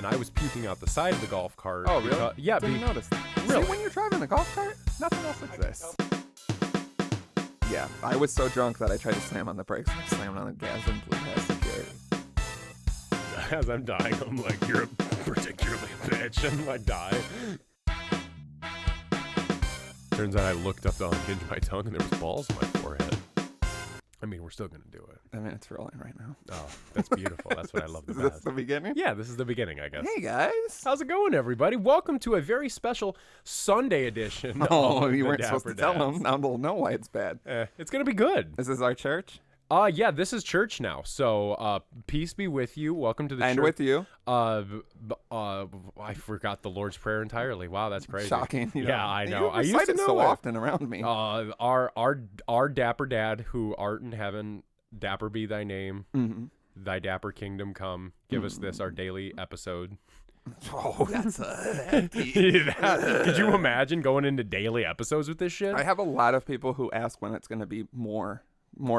and I was puking out the side of the golf cart. Oh, really? Yeah. Didn't notice that. Really? See, when you're driving a golf cart, nothing else exists. Yeah, I was so drunk that I tried to slam on the brakes. I slammed on the gas and blew past security. As I'm dying, I'm like, you're particularly a bitch, and I die. Turns out I looked up to unhinge my tongue and there was balls on my forehead. I mean, we're still going to do it. I mean, it's rolling right now. Oh, that's beautiful. That's what I love the Is best. this the beginning? Yeah, this is the beginning, I guess. Hey, guys. How's it going, everybody? Welcome to a very special Sunday edition Oh, of you the weren't Dapper supposed to tell Dads. them. Now they'll know why it's bad. It's going to be good. This is our church? Yeah, this is church now. So, peace be with you. Welcome to the And church. with you. I forgot the Lord's Prayer entirely. Wow, that's crazy. Shocking. Yeah, I know. You I used to recite it know so it. often around me. Our Dapper Dad, who art in heaven, Dapper be thy name. Mm-hmm. Thy Dapper kingdom come. Give us this, our daily episode. Oh, that's hefty. Could you imagine going into daily episodes with this shit? I have a lot of people who ask when it's going to be more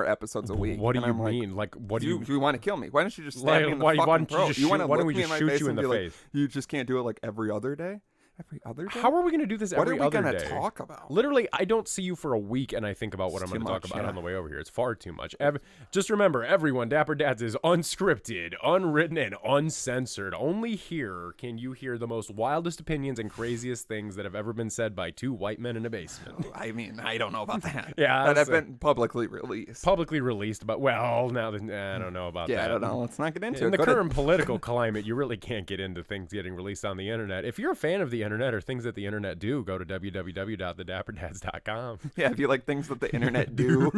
episodes a week. What do and you I'm mean? Like, what do do you want to kill me? Why don't you just stab Like, me in the why fucking don't you throat? just You shoot- want to why don't look we me just in my shoot face you in and the be like, face? you just can't do it like every other day? Every other day? How are we going to do this what every are we other gonna day? talk about? Literally, I don't see you for a week, and I think about what It's I'm going to too talk much, about yeah. on the way over here. It's far too much. Just remember, everyone, Dapper Dads is unscripted, unwritten, and uncensored. Only here can you hear the most wildest opinions and craziest things that have ever been said by two white men in a basement. I mean, I don't know about that. Yeah, that have that's been publicly released. Publicly released, but well, now that, I don't know about that. Yeah, I don't know. Let's not get into In it. the Go to- current political climate, you really can't get into things getting released on the internet. If you're a fan of the internet or things that the internet do, go to www.thedapperdads.com. Yeah, if you like things that the internet do.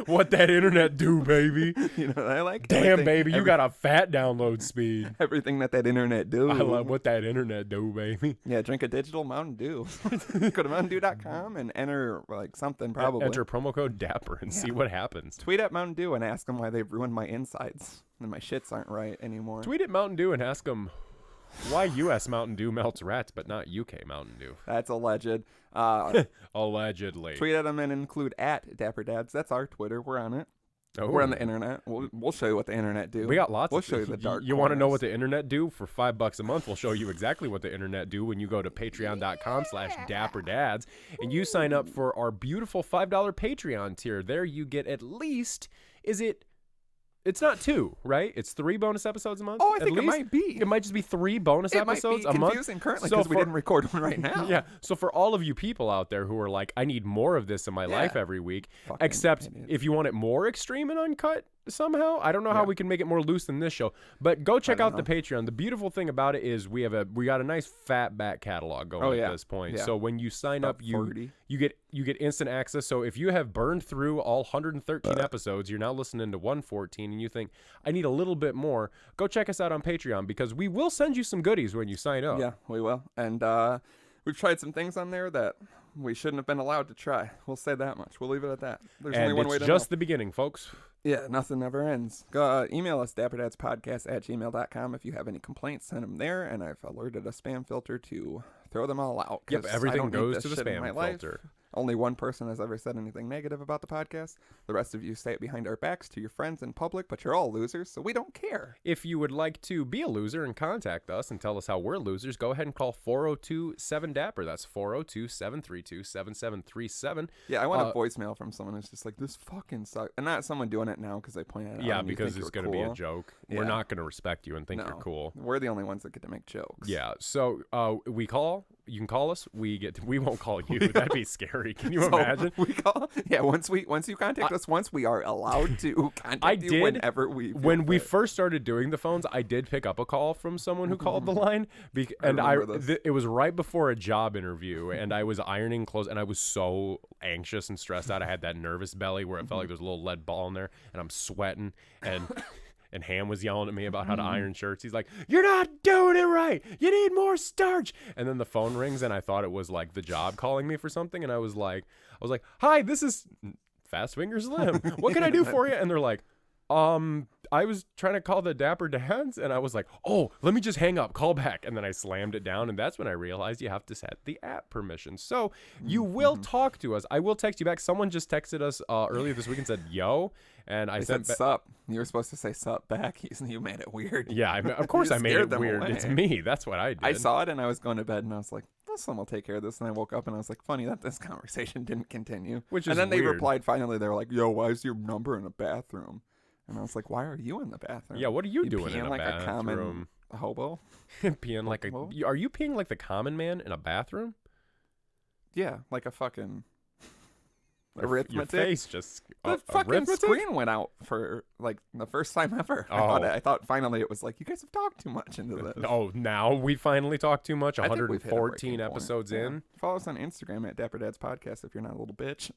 What that internet do, baby? You know what I like? Damn, Everything- baby, you got a fat download speed. everything that internet do. I love what that internet do, baby. Yeah, drink a digital Mountain Dew. Go to mountaindew.com and enter like something probably. Enter promo code Dapper and see what happens. Tweet at Mountain Dew and ask them why they've ruined my insides and my shits aren't right anymore. Tweet at Mountain Dew and ask them why U.S. Mountain Dew melts rats, but not U.K. Mountain Dew. That's alleged. Allegedly. Tweet at them and include at Dapper Dads. That's our Twitter. We're on it. Oh. We're on the internet. We'll show you what the internet do. We got lots. We'll show you the dark. You want to know what corners. the internet do for $5 a month? We'll show you exactly what the internet do when you go to patreon.com/dapperdads and you sign up for our beautiful $5 Patreon tier. There you get at least, it's not 2, right? It's 3 bonus episodes a month. Oh, I at think it least? might be. It might just be 3 bonus It might episodes be a month. confusing currently So because we for- didn't record one right now. Yeah. So for all of you people out there who are like, I need more of this in my life every week, Fucking except idiots. if you want it more extreme and uncut somehow, I don't know how we can make it more loose than this show, but go check out the Patreon. The beautiful thing about it is we got a nice fat back catalog going at this point. Yeah. So when you sign up, About 30. you get instant access. So if you have burned through all 113 episodes, you're now listening to 114 and you think, I need a little bit more, go check us out on Patreon because we will send you some goodies when you sign up. Yeah, we will. And we've tried some things on there that we shouldn't have been allowed to try. We'll say that much. We'll leave it at that. There's And only one it's way to just know. the beginning, folks. Yeah, nothing never ends. Go email us, dapperdadspodcast@gmail.com. If you have any complaints, send them there. And I've alerted a spam filter to throw them all out. Yep, 'cause everything I don't need goes this to the shit in spam my life. filter. Only one person has ever said anything negative about the podcast. The rest of you say it behind our backs to your friends in public, but you're all losers, so we don't care. If you would like to be a loser and contact us and tell us how we're losers, go ahead and call 402-7-DAPPER. That's 402-732-7737. Yeah, I want a voicemail from someone who's just like, this fucking sucks. And not someone doing it now because they pointed it out. Yeah, and you because think it's you're going to be a cool. joke. Yeah. We're not going to respect you and think you're cool. We're the only ones that get to make jokes. Yeah, so we call. You can call us. We won't call you. That'd be scary. Can you So imagine? we call. Yeah, once you contact us, once we are allowed to contact you whenever we. feel When we fit. first started doing the phones, I did pick up a call from someone who called the line, and remember this. it was right before a job interview, and I was ironing clothes, and I was so anxious and stressed out. I had that nervous belly where it felt like there was a little lead ball in there, and I'm sweating, and. And Ham was yelling at me about how to iron shirts. He's like, "You're not doing it right. You need more starch." And then the phone rings, and I thought it was like the job calling me for something. And I was like, "Hi, this is Fast Finger Slim. What can I do for you?" And they're like, trying to call the Dapper Dads, and I was like, oh, let me just hang up, call back, and then I slammed it down, and that's when I realized you have to set the app permissions. So you will talk to us. I will text you back. Someone just texted us earlier this week and said yo, and I said sup. You were supposed to say sup back. You made it weird. Yeah, of course I made it weird. Away. It's me. That's what I did. I saw it and I was going to bed and I was like, well, someone will take care of this. And I woke up and I was like, funny that this conversation didn't continue. And then they weird. replied finally. They were like, yo, why is your number in a bathroom? And I was like, why are you in the bathroom? Yeah, what are you doing in a like bathroom? A common hobo? Peeing like a... Are you peeing like the common man in a bathroom? Yeah, like a fucking... arithmetic. Your face just... The fucking screen went out for like the first time ever. I thought finally it was like, you guys have talked too much into this. Oh, now we finally talk too much. 114 episodes in. Follow us on Instagram at dapperdadspodcast if you're not a little bitch.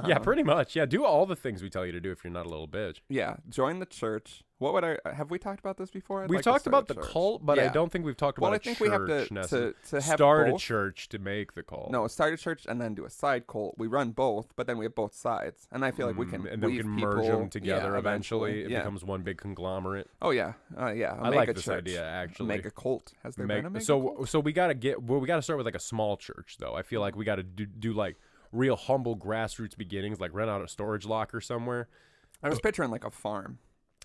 Yeah, pretty much. Yeah, do all the things we tell you to do if you're not a little bitch. Yeah, join the church. What would have we talked about this before? We've talked about the cult, but I don't think we've talked about a church. We have to have start both. a church to make the cult. No, start a church and then do a side cult. We run both, but then we have both sides, and I feel like we can merge them together eventually. It becomes one big conglomerate. Oh yeah, yeah. I like this idea actually. Make a cult. Has there been a mega cult? So we gotta start with like a small church though. I feel like we gotta do like real humble grassroots beginnings, like rent out a storage locker somewhere. I was picturing like a farm.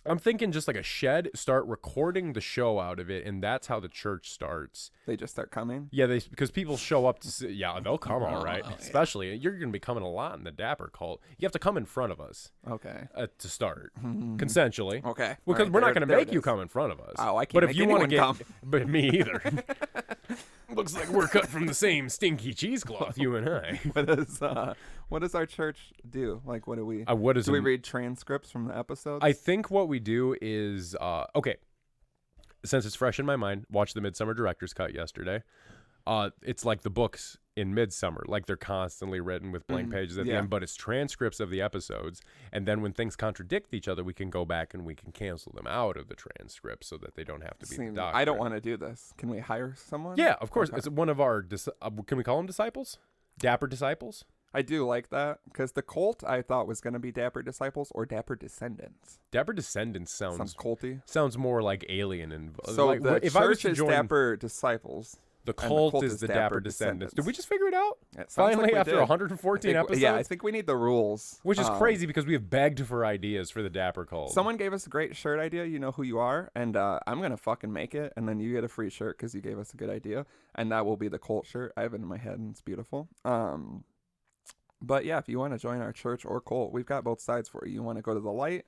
I'm thinking just like a shed, start recording the show out of it, and that's how the church starts. They just start coming? Yeah, because people show up to see, yeah, they'll come all right. Especially, you're going to be coming a lot in the Dapper cult. You have to come in front of us. Okay. To start. Consensually. Okay. Because we're not going to make you come in front of us. Oh, I can't make anyone come. But me either. Looks like we're cut from the same stinky cheesecloth, you and I. What does our church do? Like, what do we... do we read transcripts from the episodes? I think what we do is... okay. Since it's fresh in my mind, watch the Midsummer Director's Cut yesterday. It's like the books in Midsummer. Like, they're constantly written with blank pages at the end, but it's transcripts of the episodes. And then when things contradict each other, we can go back and we can cancel them out of the transcript so that they don't have to be the doctor. I don't want to do this. Can we hire someone? Yeah, of course. Okay. It's one of our... can we call them disciples? Dapper disciples? I do like that because the cult I thought was going to be Dapper Disciples or Dapper Descendants. Dapper Descendants sounds culty. Sounds more like alien and so like, the church is Dapper Disciples. The cult is the Dapper Descendants. Did we just figure it out? Finally, like after 114 episodes? Yeah, I think we need the rules. Which is crazy because we have begged for ideas for the Dapper cult. Someone gave us a great shirt idea. You know who you are, and I'm gonna fucking make it, and then you get a free shirt because you gave us a good idea, and that will be the cult shirt. I have it in my head, and it's beautiful. But yeah, if you want to join our church or cult, we've got both sides for you. You want to go to the light,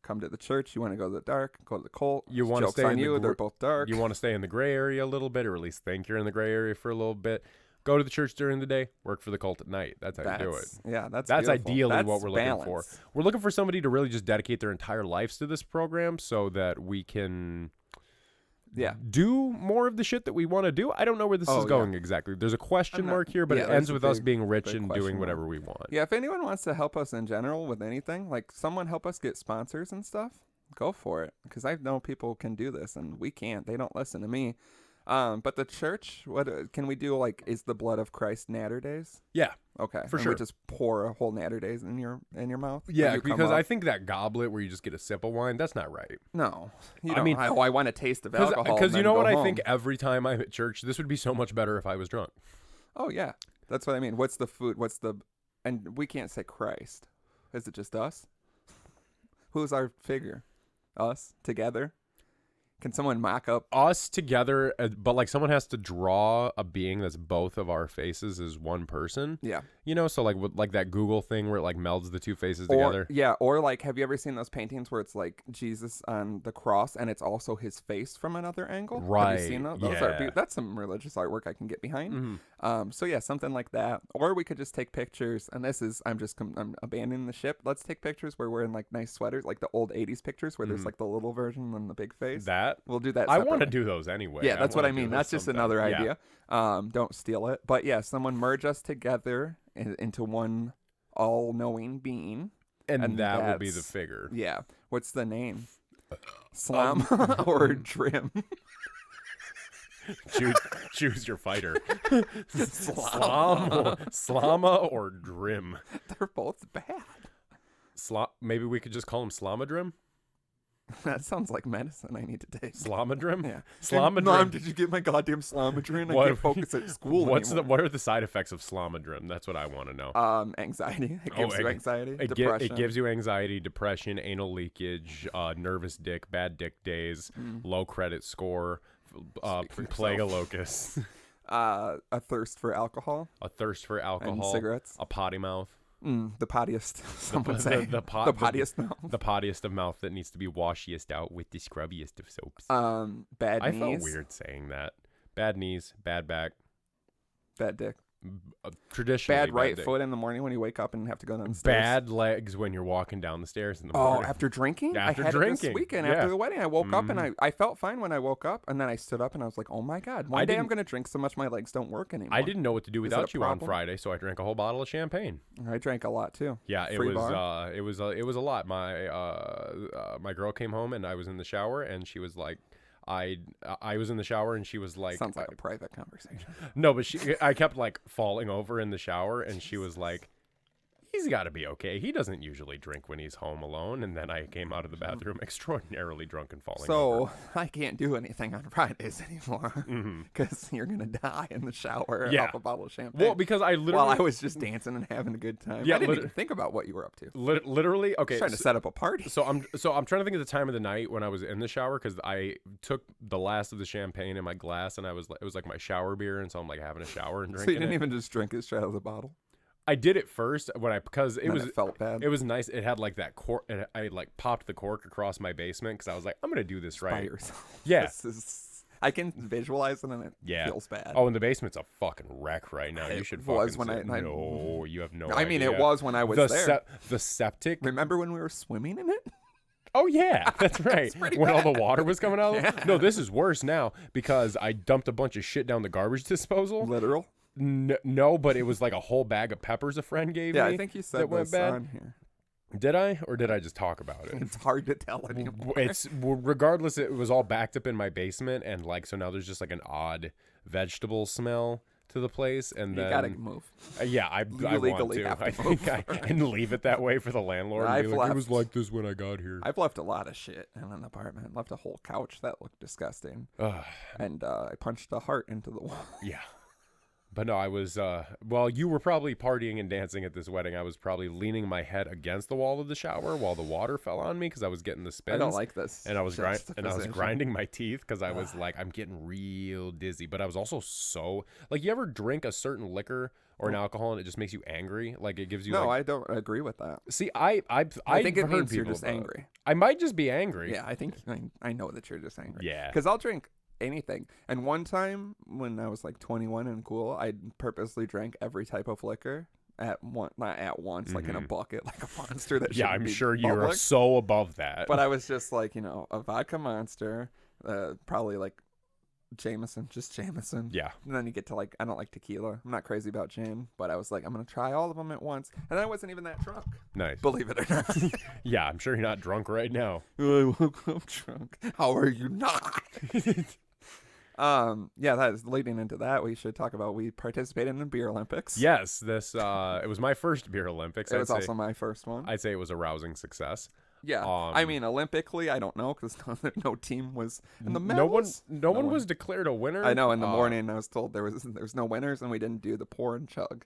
come to the church. You want to go to the dark, go to the cult. You want to stay on you. They're both dark. You want to stay in the gray area a little bit, or at least think you're in the gray area for a little bit. Go to the church during the day, work for the cult at night. That's how you do it. Yeah, that's ideally what we're looking for. We're looking for somebody to really just dedicate their entire lives to this program so that we can do more of the shit that we want to do. I don't know where this is going exactly. There's a question mark here, but it ends with us being rich and doing whatever we want. Yeah, if anyone wants to help us in general with anything, like someone help us get sponsors and stuff, go for it. Because I know people can do this and we can't. They don't listen to me. But the church, what can we do? Like, is the blood of Christ natter days? Yeah. Okay. For sure. We just pour a whole natter days in your mouth? Yeah, because I think that goblet where you just get a sip of wine, that's not right. No. I want a taste of alcohol. Because you know what I think every time I'm at church, this would be so much better if I was drunk. Oh, yeah. That's what I mean. What's the food? And we can't say Christ. Is it just us? Who's our figure? Us together? Can someone mock up us together? But like someone has to draw a being that's both of our faces as one person. Yeah. You know, so like that Google thing where it like melds the two faces together. Yeah. Or like, have you ever seen those paintings where it's like Jesus on the cross and it's also his face from another angle? Right. Have you seen those? That's some religious artwork I can get behind. Mm-hmm. So yeah, something like that. Or we could just take pictures. And this is, I'm abandoning the ship. Let's take pictures where we're in like nice sweaters, like the old 80s pictures where there's like the little version and the big face. We'll do that separately. I want to do those anyway. Yeah, that's what I mean. That's just another idea. Don't steal it. But yeah, someone merge us together into one all-knowing being. And that will be the figure. Yeah. What's the name? Slama or Trim? Choose your fighter. Slama or Drim. They're both bad. Maybe we could just call him Slamadrim? That sounds like medicine I need to take. Slomadrim? Yeah. Slomadrim. Mom, did you get my goddamn Slomadrin? I can't focus at school anymore. What are the side effects of Slomadrim? That's what I want to know. Anxiety. It gives you anxiety. Depression. It gives you anxiety, depression, anal leakage, nervous dick, bad dick days, low credit score, plague of locusts. A thirst for alcohol. A thirst for alcohol. And cigarettes. A potty mouth. The pottiest, some would say. The pottiest mouth. The pottiest of mouth that needs to be washiest out with the scrubbiest of soaps. Bad knees. I felt weird saying that. Bad knees, bad back. Bad dick. Traditionally bad right foot in the morning when you wake up and have to go down the stairs. Bad legs when you're walking down the stairs in the morning. Oh, after drinking? After I had drinking. It this weekend after the wedding. I woke up and I felt fine when I woke up, and then I stood up and I was like, oh my God, one day I'm going to drink so much my legs don't work anymore. I didn't know what to do without you on Friday, so I drank a whole bottle of champagne. I drank a lot too. Yeah, it was a lot. My girl came home and I was in the shower and she was like, I was in the shower and she was like, sounds like a private conversation. No, but I kept like falling over in the shower and she was like, he's got to be okay. He doesn't usually drink when he's home alone. And then I came out of the bathroom extraordinarily drunk and falling over. So I can't do anything on Fridays anymore because you're going to die in the shower off a bottle of champagne. Well, because I literally... While I was just dancing and having a good time. Yeah, I didn't even think about what you were up to. Literally, okay. Trying to set up a party. So I'm trying to think of the time of the night when I was in the shower because I took the last of the champagne in my glass and it was like my shower beer, and so I'm like having a shower and drinking. So you didn't even just drink it straight out of the bottle? I did it first because it felt bad. It was nice. It had like that cork, and I like popped the cork across my basement because I was like, I'm gonna do this right. By yourself. Yeah. I can visualize it and it feels bad. Oh, and the basement's a fucking wreck right now. You should fucking no, you have no idea. I mean, it was when I was there. The septic. Remember when we were swimming in it? Oh, yeah, that's right. When all the water was coming out. Yeah. No, this is worse now because I dumped a bunch of shit down the garbage disposal. Literal? No, but it was like a whole bag of peppers a friend gave me. Yeah, I think you said this on here. Did I? Or did I just talk about it? It's hard to tell anymore. Regardless, it was all backed up in my basement, and like so now there's just like an odd vegetable smell to the place, and then you gotta move. Yeah, I want to. I think and leave it that way for the landlord. And be like, it was like this when I got here. I've left a lot of shit in an apartment. Left a whole couch that looked disgusting, and I punched a heart into the wall. Yeah. But no, I was, well, you were probably partying and dancing at this wedding. I was probably leaning my head against the wall of the shower while the water fell on me because I was getting the spins. I don't like this. And I was grinding my teeth because I was like, I'm getting real dizzy. But I was also so, like, you ever drink a certain liquor or an alcohol and it just makes you angry? Like, it gives you No, I don't agree with that. See, I think it means you're just angry. I might just be angry. Yeah, I think, I know that you're just angry. Yeah. Because I'll drink anything. And one time when I was like 21 and cool, I purposely drank every type of liquor not at once, like in a bucket, like a monster. That I'm sure you're so above that. But I was just like, a vodka monster, probably like just Jameson. Yeah. And then you get to like, I don't like tequila. I'm not crazy about gin, but I was like, I'm gonna try all of them at once, and I wasn't even that drunk. Nice. Believe it or not. Yeah, I'm sure you're not drunk right now. I woke up drunk. How are you not? Yeah, that is leading into that. We should talk about we participated in the Beer Olympics. Yes, this it was my first Beer Olympics. It was also my first one. I'd say it was a rousing success. Yeah, I mean, Olympically, I don't know because no team was in the medals. No one was declared a winner. I know. In the morning, I was told there was no winners, and we didn't do the pour and chug.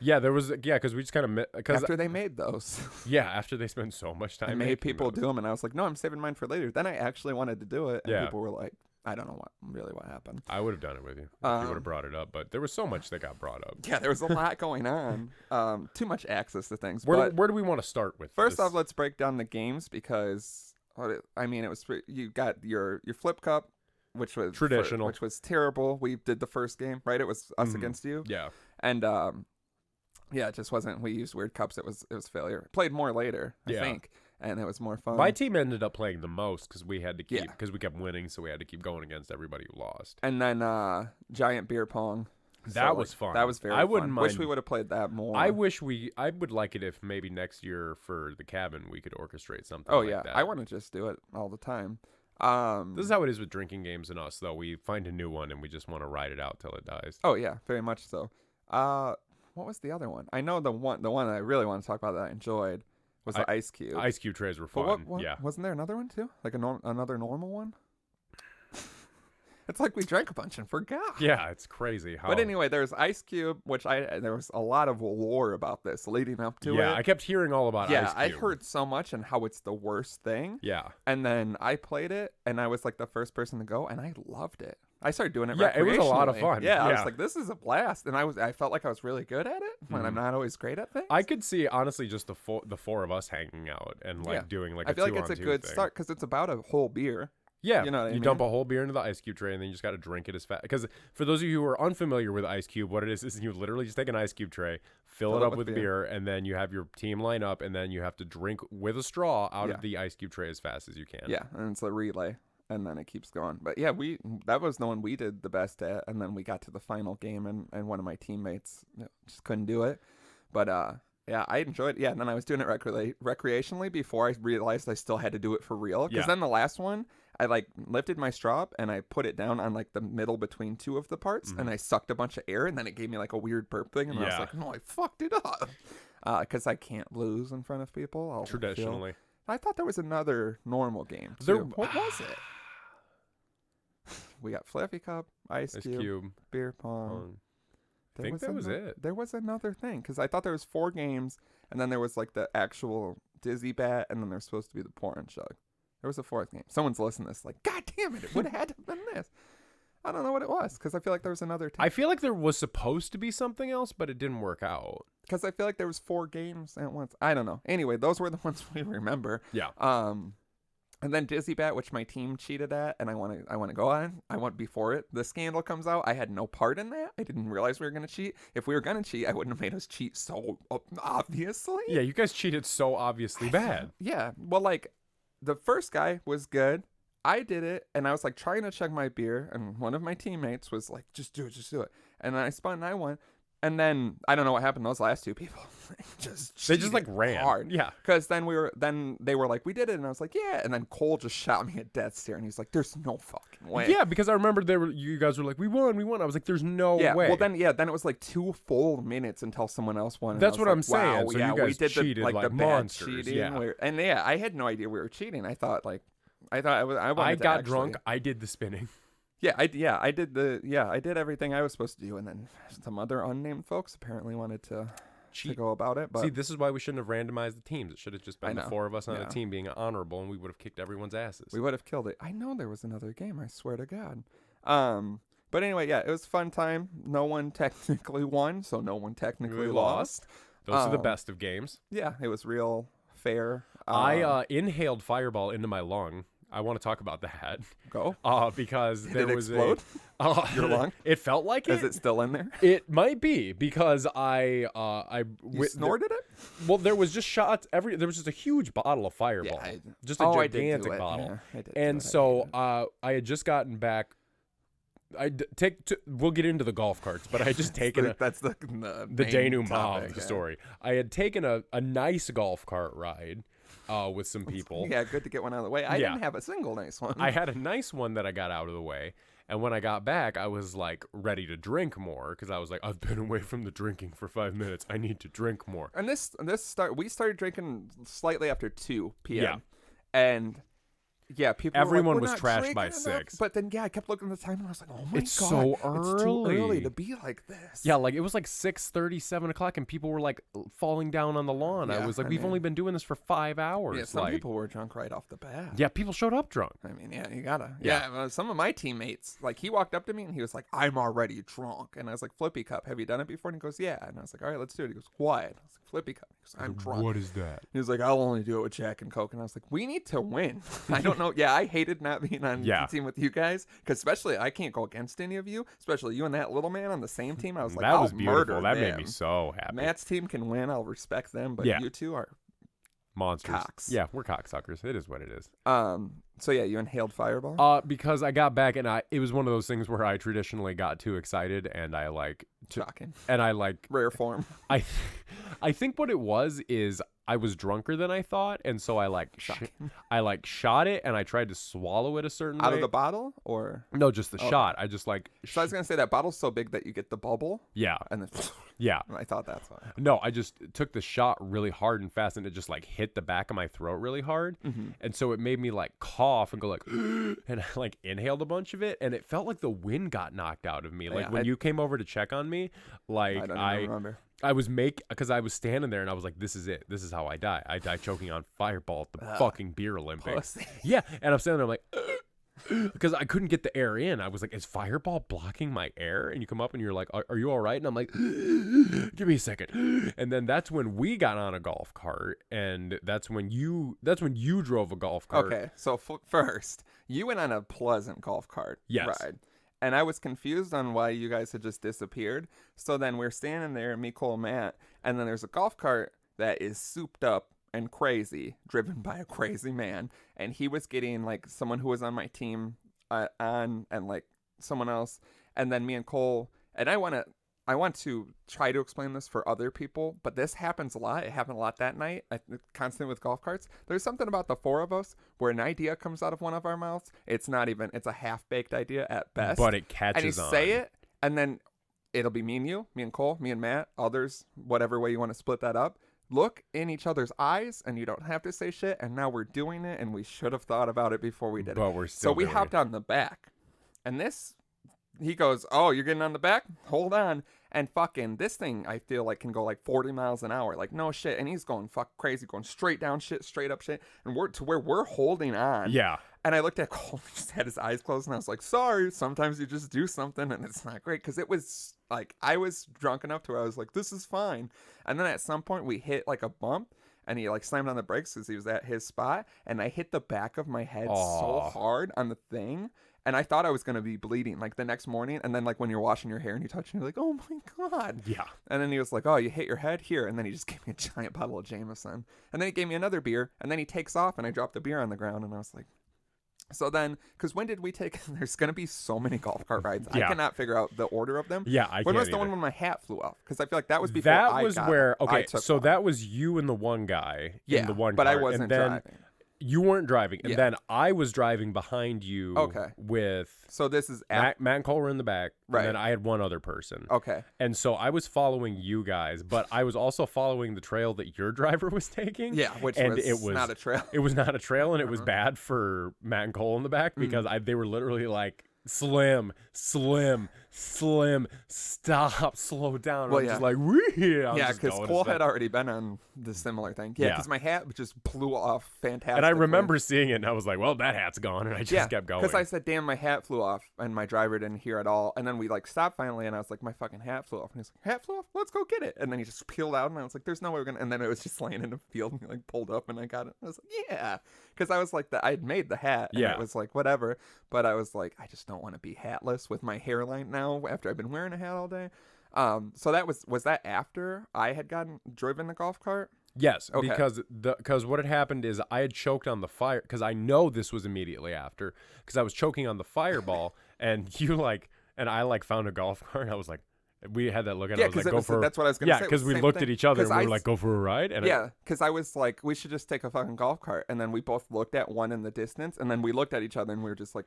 Yeah, there was. Yeah, because we just kind of after they made those. Yeah, after they spent so much time. I made people do them, and I was like, no, I'm saving mine for later. Then I actually wanted to do it, and people were like, I don't know what happened. I would have done it with you if you would have brought it up, but there was so much that got brought up. Yeah, there was a lot going on. Too much access to things. Where do we want to start with? First off, let's break down the games because I mean, it was you got your flip cup, which was traditional, which was terrible. We did the first game, right? It was us against you. Yeah, and yeah, it just wasn't. We used weird cups. It was failure. Played more later, I think. And it was more fun. My team ended up playing the most because we had to keep because we kept winning, so we had to keep going against everybody who lost. And then giant beer pong. That was fun. That was very fun. I wouldn't mind. Wish we would have played that more. I would like it if maybe next year for the cabin we could orchestrate something. Oh like yeah, that. I want to just do it all the time. This is how it is with drinking games and us, though. We find a new one and we just want to ride it out till it dies. Oh yeah, very much so. What was the other one? I know the one that I really want to talk about that I enjoyed was the ice cube. Ice cube trays were But fun. what, Yeah. wasn't there another one too? Like another normal one? It's like we drank a bunch and forgot. Yeah, it's crazy how. But anyway, there's Ice Cube, which there was a lot of lore about this leading up to it. Yeah, I kept hearing all about Ice Yeah, Cube. I heard so much and how it's the worst thing. Yeah. And then I played it, and I was like the first person to go, and I loved it. I started doing it. Yeah, it was a lot of recreationally. fun. Yeah, I was Yeah. like, this is a blast, and I felt like I was really good at it when I'm not always great at things. I could see honestly just the four of us hanging out and like Yeah. doing like I a feel like it's a 2-on-2 good thing. start because it's about a whole beer. Yeah, You know what I mean? dump a whole beer into the ice cube tray, and then you just got to drink it as fast. Because for those of you who are unfamiliar with ice cube, what it is you literally just take an ice cube tray, fill it up with beer, and then you have your team line up, and then you have to drink with a straw out of the ice cube tray as fast as you can. Yeah, and it's a relay, and then it keeps going. But yeah, that was the one we did the best at, and then we got to the final game, and one of my teammates just couldn't do it. But yeah, I enjoyed it. Yeah, and then I was doing it recreationally before I realized I still had to do it for real. Because then the last one, I like lifted my straw up and I put it down on like the middle between two of the parts, and I sucked a bunch of air, and then it gave me like a weird burp thing, and I was like, no, I fucked it up. Because I can't lose in front of people. Traditionally. I thought there was another normal game too. What was it? We got Fluffy Cup, Ice Cube, beer pong. I think that was it. There was another thing because I thought there was 4 games, and then there was like the actual dizzy bat, and then there's supposed to be the pour and chug. There was a 4th game. Someone's listening to this like, God damn it! It would have had to have been this. I don't know what it was because I feel like there was another. I feel like there was supposed to be something else, but it didn't work out. Because I feel like there was 4 games at once. I don't know. Anyway, those were the ones we remember. Yeah. And then Dizzy Bat, which my team cheated at, and I want to go on. I want before the scandal comes out. I had no part in that. I didn't realize we were gonna cheat. If we were gonna cheat, I wouldn't have made us cheat so obviously. Yeah, you guys cheated so obviously bad. Yeah, well, like the first guy was good. I did it, and I was like trying to chug my beer, and one of my teammates was like, "Just do it." And then I spun, and I won. And then I don't know what happened. Those last 2 people they just like ran hard. Yeah, because then they were like, we did it, and I was like, yeah. And then Cole just shot me a death stare, and he's like, there's no fucking way. Yeah, because I remember you guys were like, we won. I was like, there's no way. Well, then it was like 2 full minutes until someone else won. That's what I'm Wow, saying. So you guys we did cheated the like monsters. cheating. Yeah. And I had no idea we were cheating. I thought I got drunk. I did the spinning. I did everything I was supposed to do, and then some other unnamed folks apparently wanted to go about it. But see, this is why we shouldn't have randomized the teams. It should have just been the 4 of us on a Yeah. team being honorable, and we would have kicked everyone's asses. We would have killed it. I know there was another game. I swear to God. But anyway, yeah, it was a fun time. No one technically won, so no one technically lost. Those are the best of games. Yeah, it was real fair. I inhaled Fireball into my lung. I want to talk about that. Go. Because Did there it was explode? Your lung? It felt like it. Is it still in there? It might be because You snorted it? Well, there was just shots. There was just a huge bottle of Fireball, just a I did do gigantic it. bottle. Yeah, I did And do it. so I had just gotten back. We'll get into the golf carts, but I had just taken that's the denouement of the story. I had taken a nice golf cart ride with some people. Yeah, good to get one out of the way. I didn't have a single nice one. I had a nice one that I got out of the way. And when I got back, I was like ready to drink more because I was like, I've been away from the drinking for 5 minutes. I need to drink more. And we started drinking slightly after 2 p.m. Yeah. And yeah, people Everyone were was like, trashed by enough. 6. But then I kept looking at the time and I was like, oh my It's God, so it's too early early to be like this. Yeah, like it was like 6:30, 7 o'clock, and people were like falling down on the lawn. I was like, we've only been doing this for 5 hours. Yeah, some people were drunk right off the bat. Yeah, people showed up drunk. I mean, yeah, you gotta. Yeah. Yeah, some of my teammates, like he walked up to me and he was like, I'm already drunk. And I was like, Flippy Cup, have you done it before? And he goes, yeah. And I was like, all right, let's do it. He goes, what? I was like, Flippy Cup. He goes, I'm drunk. What is that? He was like, I'll only do it with Jack and Coke. And I was like, we need to win. I don't know. Yeah, I hated not being on the team with you guys because especially I can't go against any of you, especially you and that little man on the same team. I was like, that was I'll beautiful. murder That them. made me so happy. Matt's team can win. I'll respect them, but you two are monsters. cocks. Yeah, we're cocksuckers. It is what it is. So yeah, you inhaled Fireball. Because I got back and it was one of those things where I traditionally got too excited and Shocking. and I like Rare form. I think what it was is I was drunker than I thought, and so I shot it, and I tried to swallow it a certain way. Out of the bottle, or no, just the shot. I just like. So I was gonna say that bottle's so big that you get the bubble. Yeah. And then. Yeah. I thought that's why. No, I just took the shot really hard and fast, and it just like hit the back of my throat really hard, and so it made me like cough and go like, and I like inhaled a bunch of it, and it felt like the wind got knocked out of me. Like when you came over to check on me, like I don't even remember. I was because I was standing there and I was like, this is it. This is how I die. I die choking on Fireball at the fucking beer Olympics. Pussy. Yeah, and I'm standing there, I'm like. Because I couldn't get the air in. I was like, is Fireball blocking my air? And you come up and you're like, are you all right? And I'm like, give me a second. And then that's when we got on a golf cart, and that's when you drove a golf cart. Okay, so first, you went on a pleasant golf cart ride. And I was confused on why you guys had just disappeared. So then we're standing there, me, Cole, Matt, and then there's a golf cart that is souped up and crazy, driven by a crazy man, and he was getting like someone who was on my team on, and like someone else, and then me and Cole, and I want to try to explain this for other people, but this happens a lot. It happened a lot that night, constant with golf carts. There's something about the four of us where an idea comes out of one of our mouths. It's a half-baked idea at best, but it catches and you on. say it, and then it'll be me and you, me and Cole, me and Matt, others, whatever way you want to split that up. Look in each other's eyes, and you don't have to say shit, and now we're doing it, and we should have thought about it before we did it. But we're still So we hopped on the back, and he goes, oh, you're getting on the back? Hold on. And fucking this thing, I feel like, can go like 40 miles an hour. Like, no shit. And he's going fuck crazy, going straight down shit, straight up shit. And we're to where we're holding on. Yeah. And I looked at Cole, and just had his eyes closed, and I was like, sorry, sometimes you just do something, and it's not great. Because it was, like, I was drunk enough to where I was like, this is fine. And then at some point, we hit, like, a bump, and he, like, slammed on the brakes because he was at his spot, and I hit the back of my head so hard on the thing, and I thought I was going to be bleeding, like, the next morning. And then, like, when you're washing your hair and you touch it, you're like, oh, my God. Yeah. And then he was like, oh, you hit your head here. And then he just gave me a giant bottle of Jameson. And then he gave me another beer, and then he takes off, and I dropped the beer on the ground, and I was like, so then, because when did we take, there's going to be so many golf cart rides. Yeah. I cannot figure out the order of them. Yeah, I When can't was the either. one when my hat flew off? Because I feel like that was before That I was got where, it. okay, I took so one. that was you and the one guy in the one but cart. I wasn't and then driving. You weren't driving. And Yeah. then I was driving behind you with So this is Matt and Cole were in the back. Right. And then I had one other person. Okay. And so I was following you guys, but I was also following the trail that your driver was taking. Yeah, which and was, it was not a trail. It was not a trail, and it was bad for Matt and Cole in the back because they were literally like, slim, stop, slow down. Well, I'm yeah. just like, wee. Yeah, because Cole had already been on the similar thing. Yeah, Yeah. because my hat just blew off fantastic. And I remember seeing it, and I was like, well, that hat's gone, and I just kept going. Because I said, damn, my hat flew off, and my driver didn't hear at all. And then we, like, stopped finally, and I was like, my fucking hat flew off. And he's like, hat flew off? Let's go get it. And then he just peeled out, and I was like, there's no way we're going to. And then it was just laying in the field, and he, like, pulled up, and I got it. I was like, yeah. Because I was like, I had made the hat, and Yeah. it was like, whatever. But I was like, I just don't want to be hatless with my hairline now after I've been wearing a hat all day. So that was that after I had driven the golf cart? Yes, Okay. because what had happened is I had choked on the fire, because I know this was immediately after, because I was choking on the Fireball, and I found a golf cart, and I was like, we had that look, and I was like, that's what I was going to say. Yeah, because we looked at each other, and we were like, go for a ride? And yeah, because I was like, we should just take a fucking golf cart. And then we both looked at one in the distance, and then we looked at each other, and we were just like,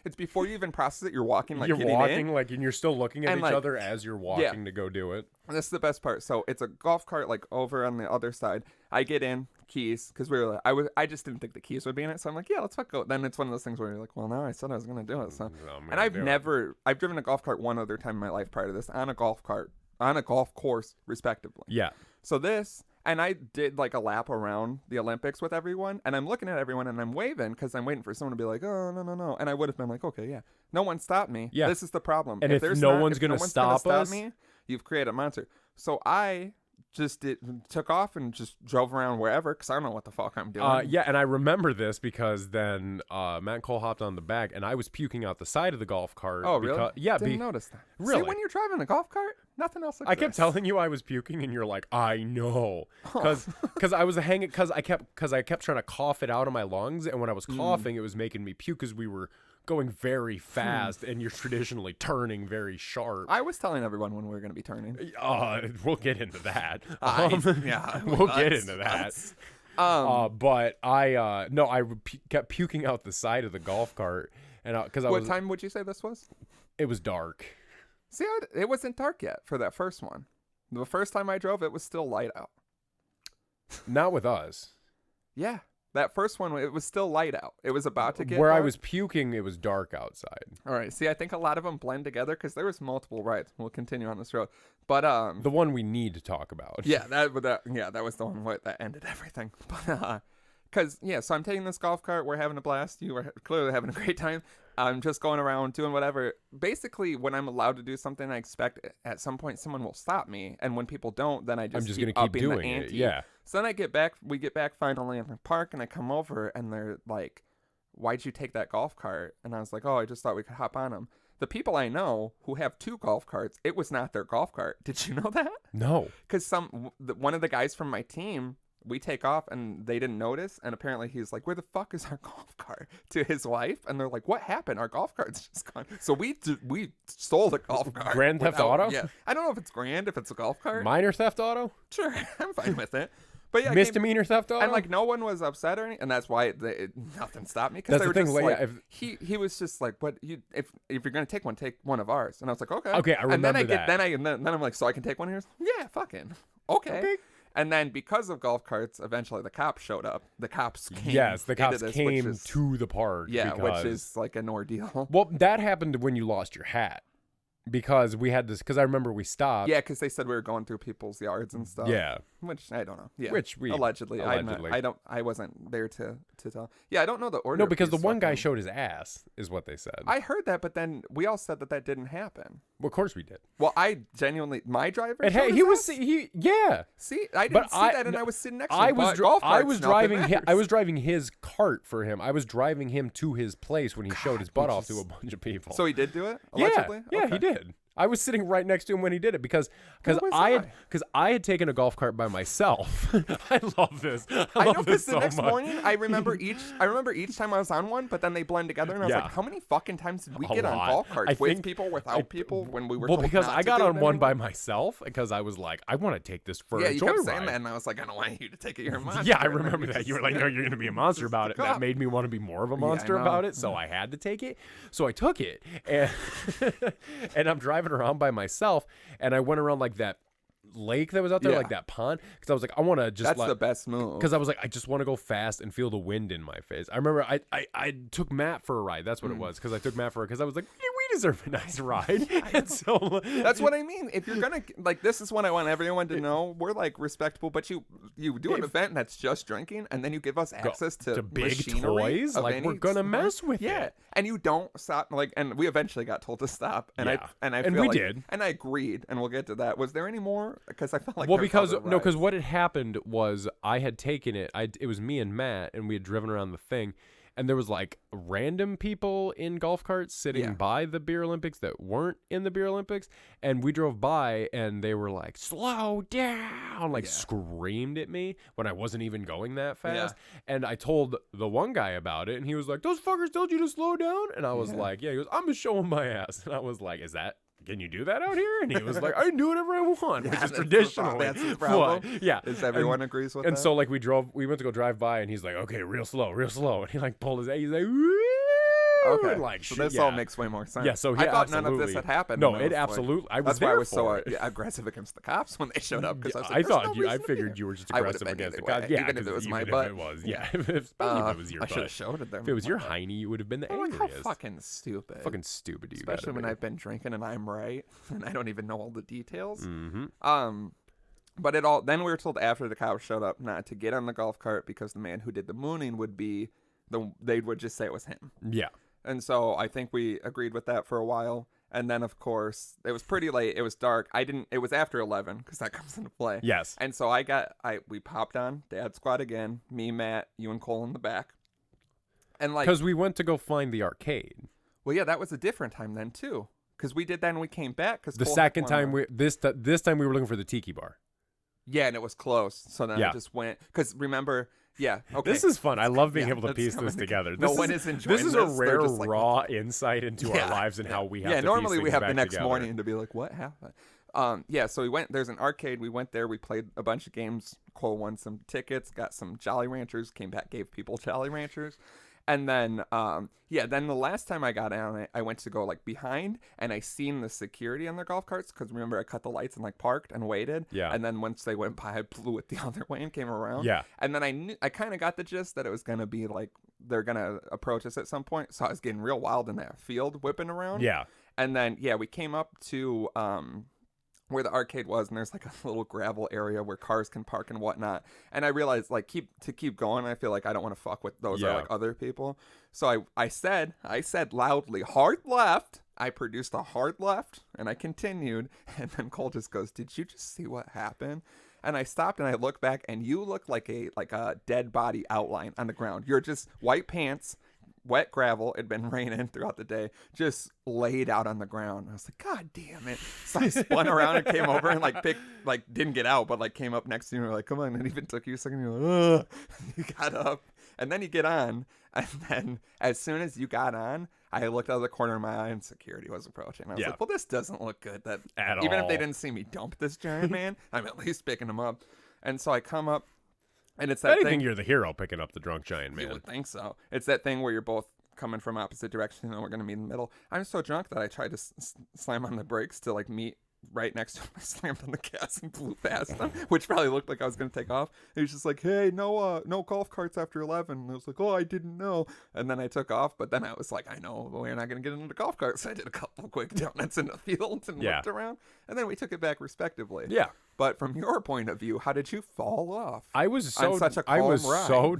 it's before you even process it, you're walking, like, you're getting walking, in. like, and you're still looking at And, each like, other as you're walking to go do it. And this is the best part. So it's a golf cart, like, over on the other side. I get in, keys, because we were like, I just didn't think the keys would be in it. So I'm like, yeah, let's fuck go. Then it's one of those things where you're like, well, no, I said I was going to do it. So, and I've driven a golf cart one other time in my life prior to this on a golf cart, on a golf course, respectively. Yeah. So and I did like a lap around the Olympics with everyone, and I'm looking at everyone and I'm waving because I'm waiting for someone to be like, oh, no. And I would have been like, okay, yeah. No one stopped me. Yeah. This is the problem. And if no one's going to stop us, me, you've created a monster. So I just took off and just drove around wherever because I don't know what the fuck I'm doing. Yeah, and I remember this because then Matt and Cole hopped on the back, and I was puking out the side of the golf cart. Oh, really? Yeah. Didn't notice that. Really? See, when you're driving a golf cart, nothing else exists. I kept telling you I was puking, and you're like, I know, because I was because I kept trying to cough it out of my lungs, and when I was coughing, it was making me puke because we were going very fast and you're traditionally turning very sharp. I was telling everyone when we were going to be turning. We'll get into that. Yeah, we'll get into that. But I kept puking out the side of the golf cart, and what time would you say this was? It was dark. See, it wasn't dark yet for that first one. The first time I drove, it was still light out. Not with us. Yeah. That first one, it was still light out. It was about to get where dark. I was puking, it was dark outside. All right. See, I think a lot of them blend together because there was multiple rides. We'll continue on this road, but the one we need to talk about. Yeah, that was the one that ended everything. But so I'm taking this golf cart. We're having a blast. You are clearly having a great time. I'm just going around doing whatever. Basically, when I'm allowed to do something, I expect at some point someone will stop me. And when people don't, then I'm just going to keep doing the ante. it. Yeah. So then we get back finally in the park, and I come over, and they're like, "Why'd you take that golf cart?" And I was like, "Oh, I just thought we could hop on them." The people I know who have 2 golf carts, it was not their golf cart. Did you know that? No. Because one of the guys from my team, we take off and they didn't notice, and apparently he's like, "Where the fuck is our golf cart?" to his wife, and they're like, "What happened? Our golf cart's just gone." So we stole the golf cart. Grand Theft Auto? Yeah, I don't know if it's grand, if it's a golf cart. Minor theft auto? Sure, I'm fine with it. But yeah, misdemeanor theft auto, and like no one was upset or anything, and that's why nothing stopped me. Because they were the just thing, like, he was just like, "What you if you're gonna take one, take one of ours." And I was like, "Okay." Okay, I remember that. Then I'm like, "So I can take one of yours?" Yeah, fucking okay. And then because of golf carts, eventually the cops showed up. The cops came. Yes, the cops came is, to the park. Yeah, which is like an ordeal. Well, that happened when you lost your hat. Because we had this, because I remember we stopped. Yeah, because they said we were going through people's yards and stuff. Yeah, which I don't know. Yeah, which we allegedly. I wasn't there to tell. Yeah, I don't know the order. No, because the one guy showed his ass, is what they said. I heard that, but then we all said that didn't happen. Well, of course we did. Well, I genuinely, my driver. And hey, yeah. See, I didn't see that, and I was sitting next to him. I was driving his cart for him. I was driving him to his place when he showed his butt off to a bunch of people. So he did do it? Allegedly? Yeah, okay. He did. I was sitting right next to him when he did it because I had taken a golf cart by myself. I love this. I know because the next morning I remember each time I was on one, but then they blend together, and I was like, how many fucking times did we get on golf carts with people, without people, when we were told because not I got to do on it one anymore? by myself because I was like, I want to take this for a joyride. Yeah, you kept saying that, and I was like, I don't want you to take it. You're a monster. Yeah, I remember that. You were like, no, you're going to be a monster about it. And that made me want to be more of a monster about it, so I had to take it. So I took it, and and I'm driving around by myself. And I went around like that lake that was out there, like that pond, because I was like, I want to just that's the best move, because I was like, I just want to go fast and feel the wind in my face. I remember I took Matt for a ride. That's what it was, because I took Matt for it because I was like, hey, we deserve a nice ride. And so that's what I mean. If you're gonna like, this is what I want everyone to know. We're like respectable, but you do an event that's just drinking, and then you give us access to big machinery toys. Like, we're gonna mess with it. And you don't stop. Like, and we eventually got told to stop, and we did, and I agreed, and we'll get to that. Was there any more? Because I felt like because what had happened was I had taken it. It was me and Matt, and we had driven around the thing. And there was like random people in golf carts sitting by the Beer Olympics that weren't in the Beer Olympics. And we drove by and they were like, slow down, like screamed at me when I wasn't even going that fast. Yeah. And I told the one guy about it, and he was like, those fuckers told you to slow down? And I was like, yeah, he goes, I'm just showing my ass. And I was like, can you do that out here? And he was like, I can do whatever I want, which is traditional. That's the problem. Yeah. Is everyone agrees with that? And so like we went to go drive by, and he's like, okay, real slow. And he like pulled his he's like, woo! Okay. Like, so this all makes way more sense. Yeah, so I thought none of this had happened. No, it absolutely. That's why I was so aggressive against the cops when they showed up. Because I figured you were just aggressive against the cops. Yeah, even if it was my butt. It was. Yeah, especially if it was your butt. I should have showed it there. If it was your hiney, you would have been the angriest. How fucking stupid. Fucking stupid. Especially when I've been drinking and I'm right and I don't even know all the details. Mm-hmm. But then we were told after the cops showed up not to get on the golf cart because the man who did the mooning they would just say it was him. Yeah. And so I think we agreed with that for a while. And then, of course, it was pretty late. It was dark. It was after 11 because that comes into play. Yes. And so we popped on Dad Squad again. Me, Matt, you, and Cole in the back. And like, because we went to go find the arcade. Well, yeah, that was a different time then too. Because we did that and we came back. Because the second time this time we were looking for the tiki bar. Yeah, and it was close. So then I just went. Because remember, Yeah. Okay. This is fun. I love being Yeah, able to that's piece coming this together. together. No This one is is enjoying this is a this. They're rare just like, raw insight into our lives and how we have to normally piece we things have back the next together. morning to be like, what happened? Yeah, so we went, there's an arcade, we went there, we played a bunch of games. Cole won some tickets, got some Jolly Ranchers, came back, gave people Jolly Ranchers. And then, then the last time I got on, I went to go like behind, and I seen the security on their golf carts, because remember I cut the lights and like parked and waited. Yeah. And then once they went by, I blew it the other way and came around. Yeah. And then I kind of got the gist that it was gonna be like they're gonna approach us at some point, so I was getting real wild in that field, whipping around. Yeah. And then we came up to where the arcade was, and there's like a little gravel area where cars can park and whatnot. And I realized like keep going, I feel like I don't want to fuck with those are like other people. So I said loudly, hard left. I produced a hard left, and I continued. And then Cole just goes, "Did you just see what happened?" And I stopped and I looked back, and you look like a dead body outline on the ground. You're just white pants, wet gravel. It'd been raining throughout the day, just laid out on the ground. I was like, God damn it. So I spun around and came over and didn't get out, but like came up next to you and were like, come on. And it even took you a second. You're like, ugh. You got up, and then you get on. And then as soon as you got on, I looked out of the corner of my eye and security was approaching. I was like, well, this doesn't look good. That At even all. if they didn't see me dump this giant man, I'm at least picking him up. And so I come up, and it's that If anything, thing. you're the hero picking up the drunk giant man. You would think so. It's that thing where you're both coming from opposite directions, and we're going to meet in the middle. I'm so drunk that I tried to slam on the brakes to like meet right next to him. I slammed on the gas and flew past him, which probably looked like I was going to take off. He was just like, hey, no golf carts after 11. And I was like, oh, I didn't know. And then I took off, but then I was like, I know we're not going to get into the golf carts. So I did a couple quick donuts in the field and looked around, and then we took it back respectively. Yeah. But from your point of view, how did you fall off? I was so on such a calm ride? so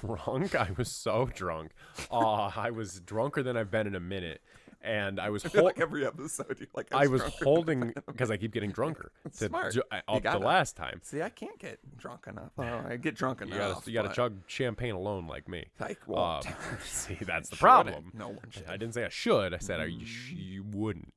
drunk. I was so drunk. I was drunker than I've been in a minute. And I was like every episode, you're like, I was holding because I keep getting drunker. Smart. Up the last time. See, I can't get drunk enough. I get drunk enough. You got to chug champagne alone like me. Like, well, see, that's the problem. No one should. I didn't say I should. I said you wouldn't.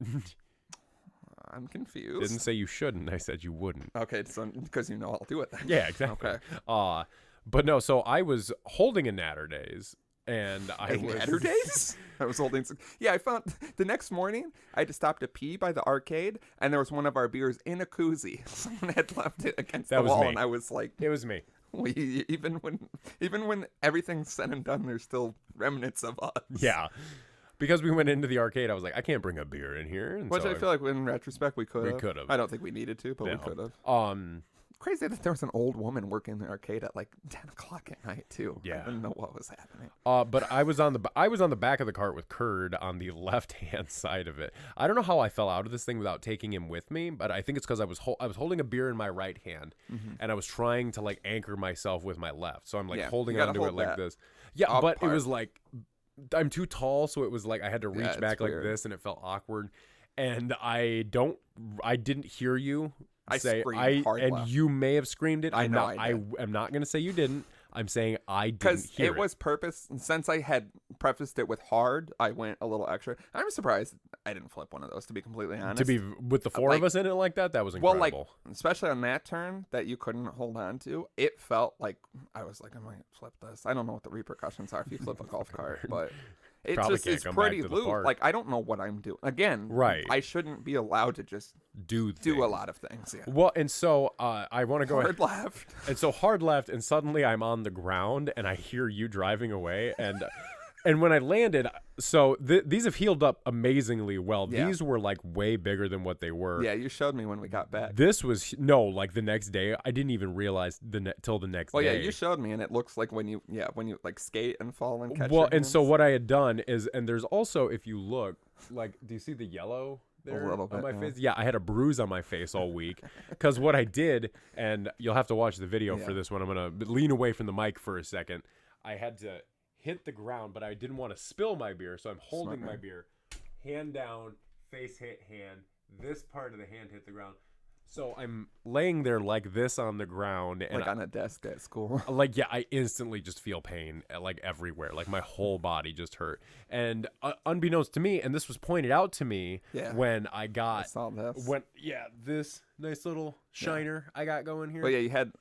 I'm confused. Didn't say you shouldn't. I said you wouldn't. Okay, so because you know I'll do it then. Yeah, exactly. Okay. But no. So I was holding a Natter Days. And I was Natter Days? I was holding some. Yeah, I found the next morning I had to stop to pee by the arcade, and there was one of our beers in a koozie. Someone had left it against the wall, and I was like, it was me. Even when everything's said and done, there's still remnants of us. Yeah. Because we went into the arcade, I was like, I can't bring a beer in here. And which I feel like in retrospect we could have. We could have. I don't think we needed to, but we could have. Crazy that there was an old woman working the arcade at like 10 o'clock at night too. Yeah. I didn't know what was happening. But I was on the back of the cart with Curd on the left hand side of it. I don't know how I fell out of this thing without taking him with me, but I think it's because I was holding a beer in my right hand, and I was trying to like anchor myself with my left. So I'm like holding onto it like this. Yeah, but it was like I'm too tall, so it was like I had to reach back like this, and it felt awkward. And I didn't hear you. I screamed hard and left. You may have screamed it. I know. I am not going to say you didn't. I'm saying I didn't hear it. Because it was purpose. Since I had prefaced it with hard, I went a little extra. I'm surprised I didn't flip one of those, to be completely honest. To be with the four of us in it like that was incredible. Well, like, especially on that turn that you couldn't hold on to, it felt like I was like, I might flip this. I don't know what the repercussions are if you flip a golf cart, but it just is pretty loose. Like, I don't know what I'm doing. Again, right. I shouldn't be allowed to just do a lot of things. Yeah. Well, and so I want to go hard left. And so hard left, and suddenly I'm on the ground, and I hear you driving away, and and when I landed, so these have healed up amazingly well. Yeah. These were like way bigger than what they were. Yeah, you showed me when we got back. This was like the next day. I didn't even realize till the next day. Oh yeah, you showed me, and it looks like when you like skate and fall and catch. Well, your and hands. so what I had done is, and there's also, if you look, like, do you see the yellow there a little bit, on my yeah. face? Yeah, I had a bruise on my face all week because what I did, and you'll have to watch the video for this one. I'm gonna lean away from the mic for a second. I had to hit the ground, but I didn't want to spill my beer, so I'm holding my beer, hand down, face hit hand. This part of the hand hit the ground. So I'm laying there like this on the ground, and Like on a desk at school. yeah, I instantly just feel pain like everywhere. Like my whole body just hurt. And unbeknownst to me, and this was pointed out to me Yeah. when I I saw this. this nice little shiner I got going here. Well, yeah, you had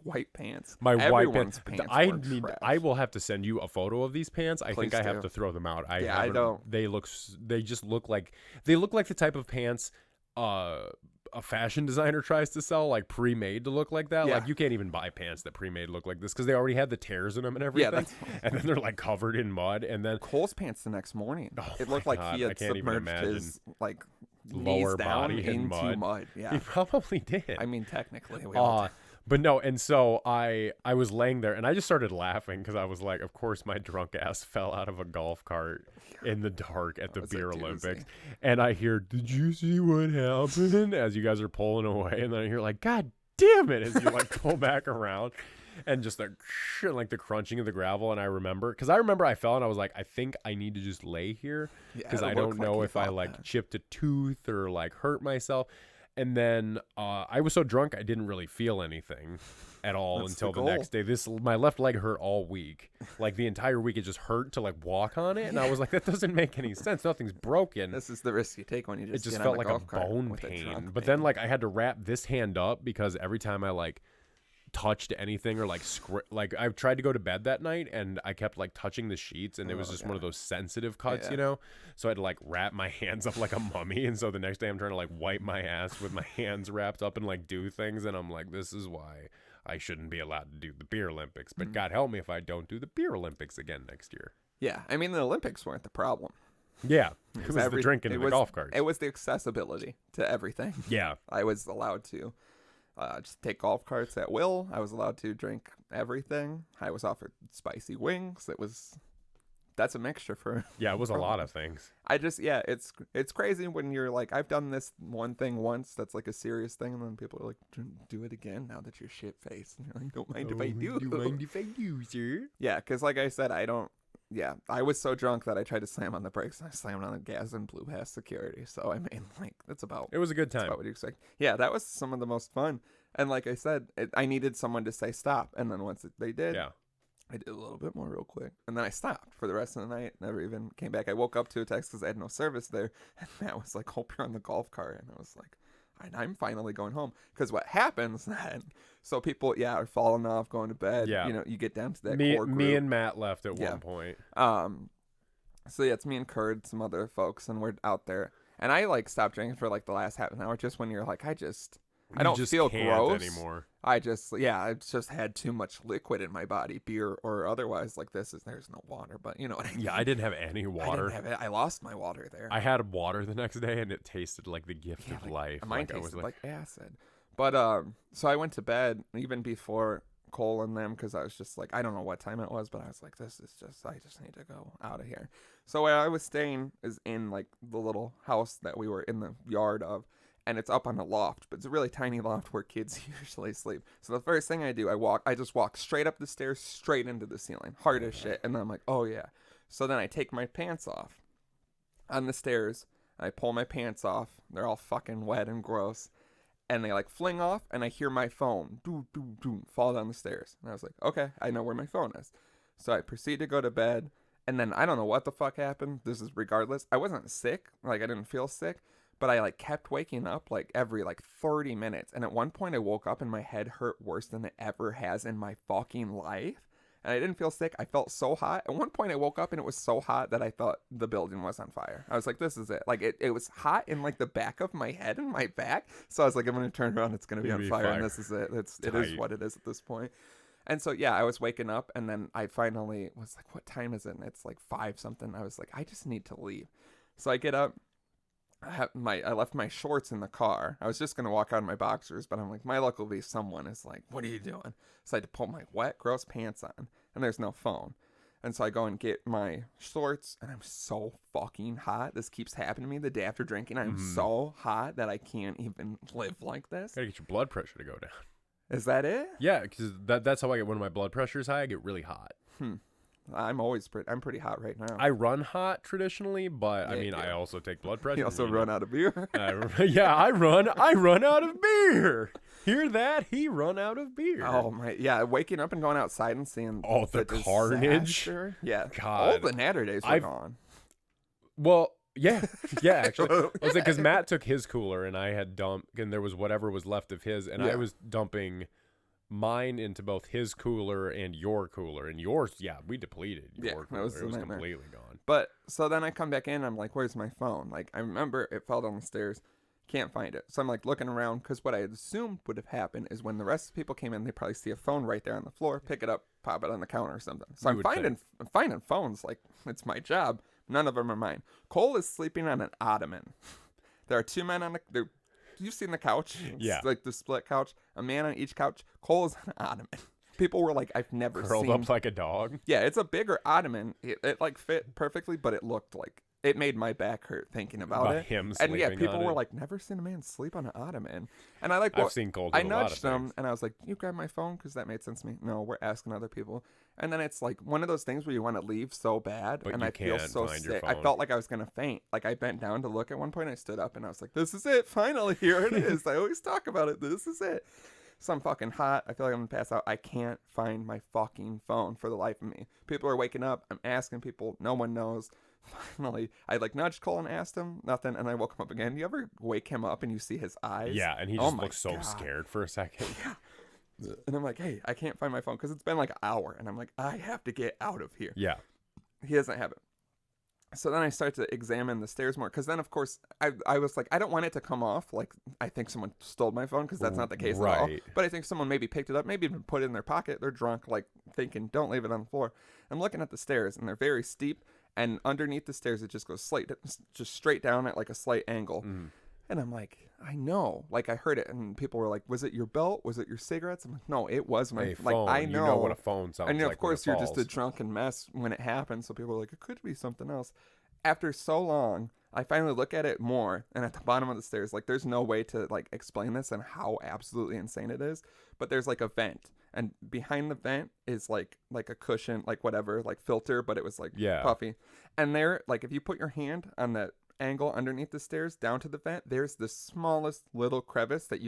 white pants. My white Everyone's pants. pants were trash. I will have to send you a photo of these pants. I Please think I have do. to throw them out. I don't. They just look like the type of pants a fashion designer tries to sell, like pre-made to look like that. Yeah. Like you can't even buy pants that pre-made look like this because they already had the tears in them and everything. Yeah, and then they're like covered in mud. And then Cole's pants the next morning. Oh It looked my like God, he I had can't even submerged imagine. his like Lower knees down body in into mud. Yeah, he probably did. I mean technically. We all did. But no, and so I was laying there and I just started laughing because I was like, of course my drunk ass fell out of a golf cart in the dark at the That was a Beer doozy. Olympics. And I hear, "Did you see what happened?" as you guys are pulling away. And then I hear like, "God damn it," as you like pull back around. And just like the crunching of the gravel. And I remember I fell and I was like, I think I need to just lay here because Yeah, I it don't looked like know you if I thought like that. chipped a tooth or like hurt myself. And then I was so drunk I didn't really feel anything at all That's until the the next goal. day. My left leg hurt all week. Like the entire week it just hurt to like walk on it. And I was like, that doesn't make any sense. Nothing's broken. This is the risk you take when you It just just get felt on like a golf cart bone with a pain. drunk But man. then like I had to wrap this hand up because every time I like touched anything or like like I tried to go to bed that night and I kept like touching the sheets and it was just one of those sensitive cuts, Yeah. you know? So I had to like wrap my hands up like a mummy. And so the next day I'm trying to like wipe my ass with my hands wrapped up and like do things. And I'm like, this is why I shouldn't be allowed to do the Beer Olympics. But God help me if I don't do the Beer Olympics again next year. Yeah, I mean the Olympics weren't the problem. Yeah. It was the drinking it and the was- golf carts. It was the accessibility to everything. Yeah. I was allowed to just take golf carts at will. I was allowed to drink everything. I was offered spicy wings. That's a mixture for. Yeah, it was a lot of things. It's crazy when you're like, I've done this one thing once that's like a serious thing, and then people are like, do it again now that you're shit faced. And you're like, don't mind if I do. if I do, sir? Yeah, because like I said, I was so drunk that I tried to slam on the brakes and I slammed on the gas and blew past security. So I mean, like that's about. It was a good That's time. about what you expect. Yeah, that was some of the most fun. And like I said, I needed someone to say stop, and then once they did, Yeah. I did a little bit more real quick, and then I stopped for the rest of the night. Never even came back. I woke up to a text because I had no service there, and Matt was like, "Hope you're on the golf cart," and I was like, I'm finally going home. Because what happens then? So people, are falling off, going to bed. Yeah. You know, you get down to that Me core group. and Matt left at Yeah. one point. So yeah, it's me and Kurd, some other folks, and we're out there. And I like stopped drinking for like the last half an hour, just when you're like, I don't just feel can't gross anymore. I just had too much liquid in my body, beer or otherwise. Like there's no water, but you know what I mean. Yeah, I didn't have any water. I didn't have it. I lost my water there. I had water the next day, and it tasted like the gift of life. Mine I was tasted like acid. But so I went to bed even before Cole and them because I was just like, I don't know what time it was, but I was like, I just need to go out of here. So where I was staying is in like the little house that we were in the yard of. And it's up on a loft, but it's a really tiny loft where kids usually sleep. So the first thing I do, I just walk straight up the stairs, straight into the ceiling, hard as shit. And then I'm like, oh yeah. So then I take my pants off on the stairs. I pull my pants off. They're all fucking wet and gross. And they like fling off, and I hear my phone fall down the stairs. And I was like, okay, I know where my phone is. So I proceed to go to bed. And then I don't know what the fuck happened. This is regardless. I wasn't sick. Like I didn't feel sick. But I like kept waking up like every like 30 minutes. And at one point I woke up and my head hurt worse than it ever has in my fucking life. And I didn't feel sick. I felt so hot. At one point I woke up and it was so hot that I thought the building was on fire. I was like, this is it. Like it was hot in like the back of my head and my back. So I was like, I'm going to turn around. It's going to be on fire. And this is it. It is what it is at this point. And so, yeah, I was waking up and then I finally was like, what time is it? And it's like 5 something. I was like, I just need to leave. So I get up. I left my shorts in the car. I was just going to walk out in my boxers, but I'm like, my luck will be someone is like, what are you doing? So I had to pull my wet, gross pants on, and there's no phone. And so I go and get my shorts, and I'm so fucking hot. This keeps happening to me the day after drinking. I'm so hot that I can't even live like this. Gotta get your blood pressure to go down. Is that it? Yeah, because that's how I get when my blood pressure is high. I get really hot. I'm pretty hot right now. I run hot traditionally, but I Yeah, mean, yeah. I also take blood pressure. You also run out of beer. Yeah, I run out of beer. Hear that? He run out of beer. Oh my, yeah, waking up and going outside and seeing The carnage. disaster. Yeah, God. all the natter days were gone. Well, yeah, actually, I was because Matt took his cooler and I had dumped, and there was whatever was left of his, and I was dumping mine into both his cooler and your cooler, and yours, we depleted your cooler. It was completely gone. But so then I come back in, I'm like, where's my phone? Like, I remember it fell down the stairs, can't find it. So I'm like looking around, because what I had assumed would have happened is when the rest of the people came in, they probably see a phone right there on the floor, pick it up, pop it on the counter or something. So I'm finding phones, like it's my job. None of them are mine. Cole is sleeping on an ottoman. There are two men on the. You've seen the couch? It's like the split couch. A man on each couch. Cole is on an ottoman. People were like, I've never curled seen. up like a dog. Yeah, it's a bigger ottoman. It like fit perfectly, but it looked like it made my back hurt thinking about it. Him and yeah, sleeping people on were it. like, never seen a man sleep on an ottoman. And I like, I've seen Cole do I a lot of nudged them things. and I was like, you grab my phone, because that made sense to me. No, we're asking other people. And then it's like one of those things where you want to leave so bad, But and you I feel can't so find your sick. I phone. felt like I was gonna faint. Like I bent down to look at one point, I stood up and I was like, this is it, finally, here it is. I always talk about it. This is it. So I'm fucking hot. I feel like I'm gonna pass out. I can't find my fucking phone for the life of me. People are waking up. I'm asking people. No one knows. Finally, I like nudged Cole and asked him. Nothing. And I woke him up again. You ever wake him up and you see his eyes? Yeah, and he just looks so scared for a second. And I'm like, hey, I can't find my phone, because it's been like an hour. And I'm like, I have to get out of here. Yeah. He doesn't have it. So then I start to examine the stairs more, because then, of course, I was like, I don't want it to come off like I think someone stole my phone, because that's not the case at all. But I think someone maybe picked it up, maybe even put it in their pocket. They're drunk, like thinking, don't leave it on the floor. I'm looking at the stairs, and they're very steep, and underneath the stairs, it just goes just straight down at like a slight angle. And I'm like, I know, like I heard it, and people were like, was it your belt? Was it your cigarettes? I'm like, no, it was my phone. I know. You know what a phone sounds like. And of course, you're just a falls. drunken mess when it happens. So people are like, it could be something else. After so long, I finally look at it more, and at the bottom of the stairs, like there's no way to like explain this and how absolutely insane it is. But there's like a vent, and behind the vent is like a cushion, like whatever, like filter, but it was like puffy. And there, like if you put your hand on that angle underneath the stairs down to the vent, there's the smallest little crevice that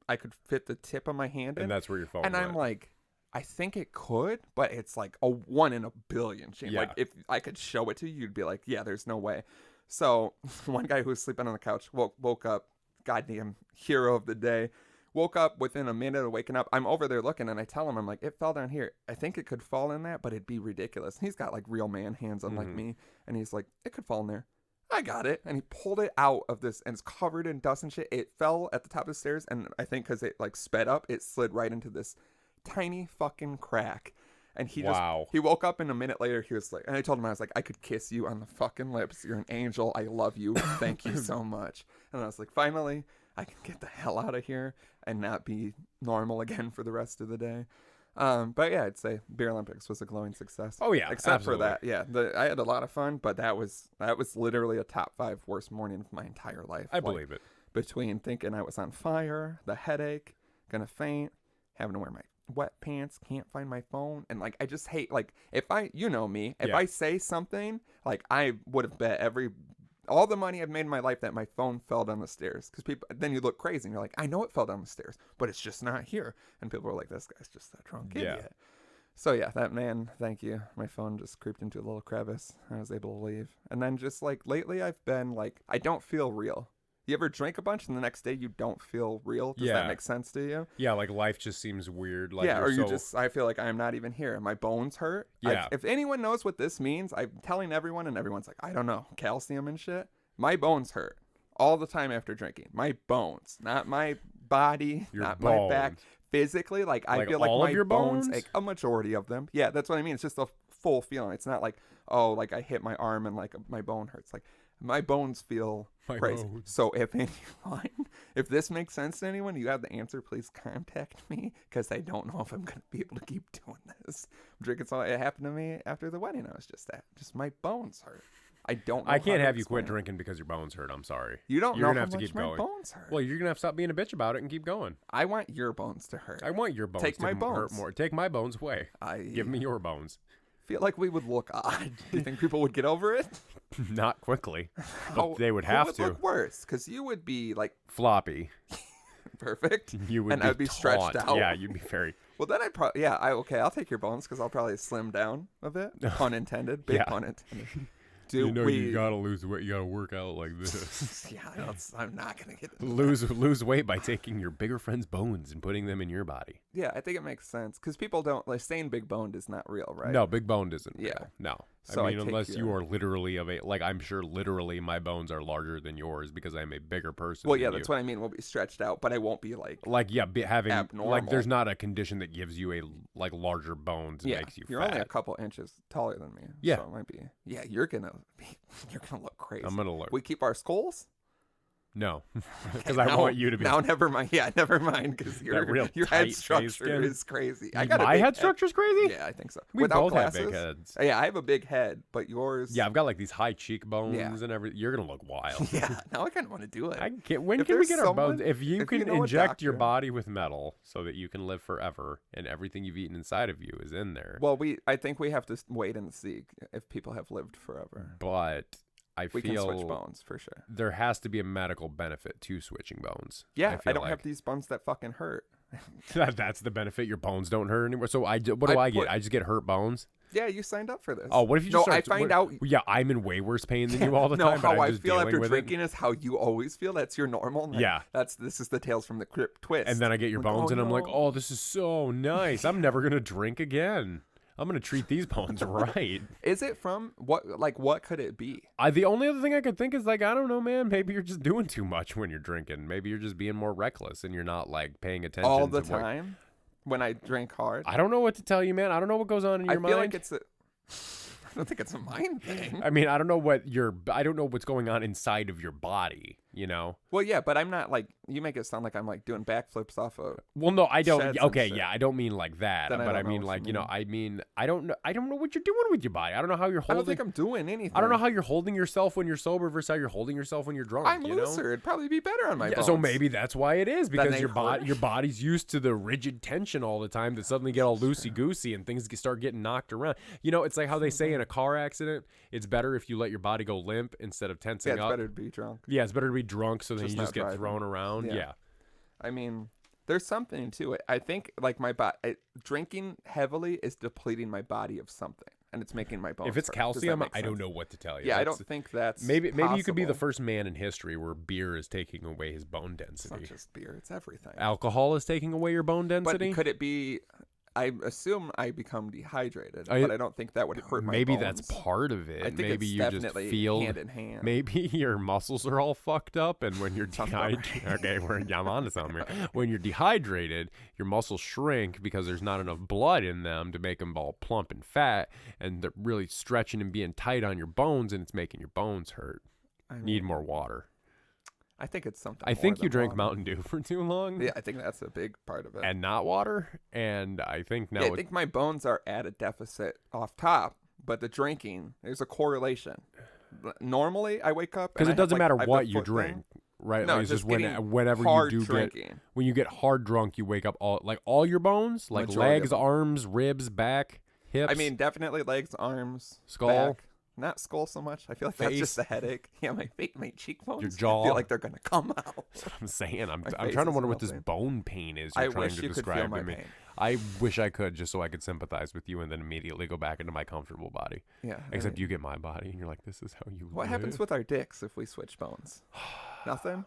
I could fit the tip of my hand in. And that's where your phone And went. I'm like, I think it could, but it's like a 1 in a billion chance. Yeah. Like if I could show it to you, you'd be like, yeah, there's no way. So one guy who was sleeping on the couch woke up, goddamn hero of the day, woke up within a minute of waking up. I'm over there looking, and I tell him, I'm like, it fell down here. I think it could fall in that, but it'd be ridiculous. And he's got like real man hands, unlike me. And he's like, it could fall in there. I got it. And he pulled it out of this, and it's covered in dust and shit. It fell at the top of the stairs, and I think because it like sped up, it slid right into this tiny fucking crack. And he he woke up, and a minute later he was like, and I told him, I was like, I could kiss you on the fucking lips. You're an angel. I love you. Thank you so much. And I was like, finally, I can get the hell out of here and not be normal again for the rest of the day. But yeah, I'd say Beer Olympics was a glowing success. Oh yeah, except absolutely. for that, yeah, I had a lot of fun, but that was literally a top 5 worst morning of my entire life. I believe it. Between thinking I was on fire, the headache, gonna faint, having to wear my wet pants, can't find my phone, and like I just hate, like if you know me, if I say something, like I would have bet all the money I've made in my life that my phone fell down the stairs, because then you look crazy and you're like, I know it fell down the stairs, but it's just not here, and people are like, this guy's just a drunk idiot. So yeah, that man, thank you. My phone just creeped into a little crevice. I was able to leave. And then just like lately I've been like, I don't feel real. You ever drink a bunch and the next day you don't feel real? Does that make sense to you? Yeah, like life just seems weird. Like yeah, or you just, I feel like I'm not even here. My bones hurt. Yeah. If anyone knows what this means, I'm telling everyone, and everyone's like, I don't know, calcium and shit. My bones hurt all the time after drinking. My bones, not my body, not my back. Physically, like I feel like my bones, like a majority of them. Yeah, that's what I mean. It's just a full feeling. It's not like, oh, like I hit my arm and like my bone hurts. Like my bones feel crazy. So if this makes sense to anyone, you have the answer, please contact me, because I don't know if I'm going to be able to keep doing this. I'm drinking so it happened to me after the wedding I was just at. Just my bones hurt. I don't know. I can't have you quit drinking because your bones hurt. I'm sorry. You don't You're know gonna how have to much keep my going. bones hurt. Well, you're going to have to stop being a bitch about it and keep going. I want your bones to hurt. I want your bones Take to my hurt bones. more. Take my bones away. Give me your bones. feel like we would look odd. Do you think people would get over it? Not quickly, but they would have to. Look worse, because you would be like floppy. Perfect. You would, and be I'd be stretched out. Yeah, you'd be very. Well, then I'd probably I'll take your bones because I'll probably slim down a bit. Pun intended. Big pun intended. You gotta lose weight. You gotta work out like this. Yeah, I'm not gonna get lose weight by taking your bigger friend's bones and putting them in your body. Yeah, I think it makes sense because people don't like saying big boned is not real, right? No, big boned isn't real. No. So I mean, unless you are literally I'm sure literally my bones are larger than yours because I'm a bigger person. Well, yeah, that's what I mean. We'll be stretched out, but I won't be having abnormal. Like there's not a condition that gives you a larger bones and makes you you're fat. Only a couple inches taller than me. Yeah, so it might be. Yeah, you're gonna look crazy. I'm gonna look. We keep our skulls. No, because I want you to be. Now, never mind. Yeah, never mind. Because your head structure is crazy. My head structure is crazy. Yeah, I think so. We both have big heads. Yeah, I have a big head, but yours. Yeah, I've got like these high cheekbones and everything. You're gonna look wild. Yeah, now I kind of want to do it. When can we get our bones? If you can inject your body with metal so that you can live forever, and everything you've eaten inside of you is in there. Well, I think we have to wait and see if people have lived forever. But. We can switch bones for sure. There has to be a medical benefit to switching bones. Yeah, I don't have these bones that fucking hurt. That's the benefit. Your bones don't hurt anymore. So what do I get? I just get hurt bones. Yeah, you signed up for this. Oh, what if you just I find out. Yeah, I'm in way worse pain than you all the time. No, how I feel after drinking is how you always feel. That's your normal. Yeah, this is the Tales from the Crypt twist. And then I get your bones, and I'm like, oh, this is so nice. I'm never gonna drink again. I'm gonna treat these bones right. Is it from what? Like, what could it be? The only other thing I could think is like, I don't know, man. Maybe you're just doing too much when you're drinking. Maybe you're just being more reckless and you're not like paying attention all the time. When I drink hard, I don't know what to tell you, man. I don't know what goes on in your mind. I feel like it's I don't think it's a mind thing. I mean, I don't know what's going on inside of your body, you know? Well, yeah, but I'm not like, you make it sound like I'm like doing backflips off of. Well, no, I don't. Okay, yeah, I don't mean like that. Then but I mean like, I mean, I don't know what you're doing with your body. I don't know how you're holding. I don't think I'm doing anything. I don't know how you're holding yourself when you're sober versus how you're holding yourself when you're drunk. I'm looser. It'd probably be better on my bones. So maybe that's why it is, because your body's used to the rigid tension all the time that suddenly get all loosey-goosey and things start getting knocked around. You know, it's like how they say in a car accident, it's better if you let your body go limp instead of tensing up. Yeah, it's better to be drunk. Yeah, it's better to be drunk so then you just get thrown around. Yeah. I mean, there's something to it. I think like my body, drinking heavily is depleting my body of something, and it's making my bones. If it's hurt. calcium, I don't know what to tell you. Yeah, I don't think that's maybe you could be the first man in history where beer is taking away his bone density. It's not just beer; it's everything. Alcohol is taking away your bone density. But could it be? I assume I become dehydrated, but I don't think that would hurt my maybe bones. That's part of it. I think maybe it's you definitely just feel hand in hand. Maybe your muscles are all fucked up, and when you're dehydrated, I'm onto something here. When you're dehydrated, your muscles shrink because there's not enough blood in them to make them all plump and fat, and they're really stretching and being tight on your bones, and it's making your bones hurt. Need more water. I think it's something. I think you drank Mountain Dew for too long. Yeah, I think that's a big part of it. And not water. And I think now. Yeah, I think my bones are at a deficit off top, but the drinking, there's a correlation. Normally, I wake up because it doesn't matter what you drink, right? No, like it's just whenever hard you do drinking. When you get hard drunk, you wake up all your bones, like legs, arms, ribs, back, hips. I mean, definitely legs, arms, skull. Back. Not skull so much. I feel like that's just a headache. Yeah, my cheekbones. Your jaw. I feel like they're gonna come out. That's what I'm saying. I'm trying to wonder what this bone pain is you're trying to describe to me. Pain. I wish I could, just so I could sympathize with you and then immediately go back into my comfortable body. Yeah. Except you get my body and you're like, this is how you What live. happens with our dicks if we switch bones? Nothing?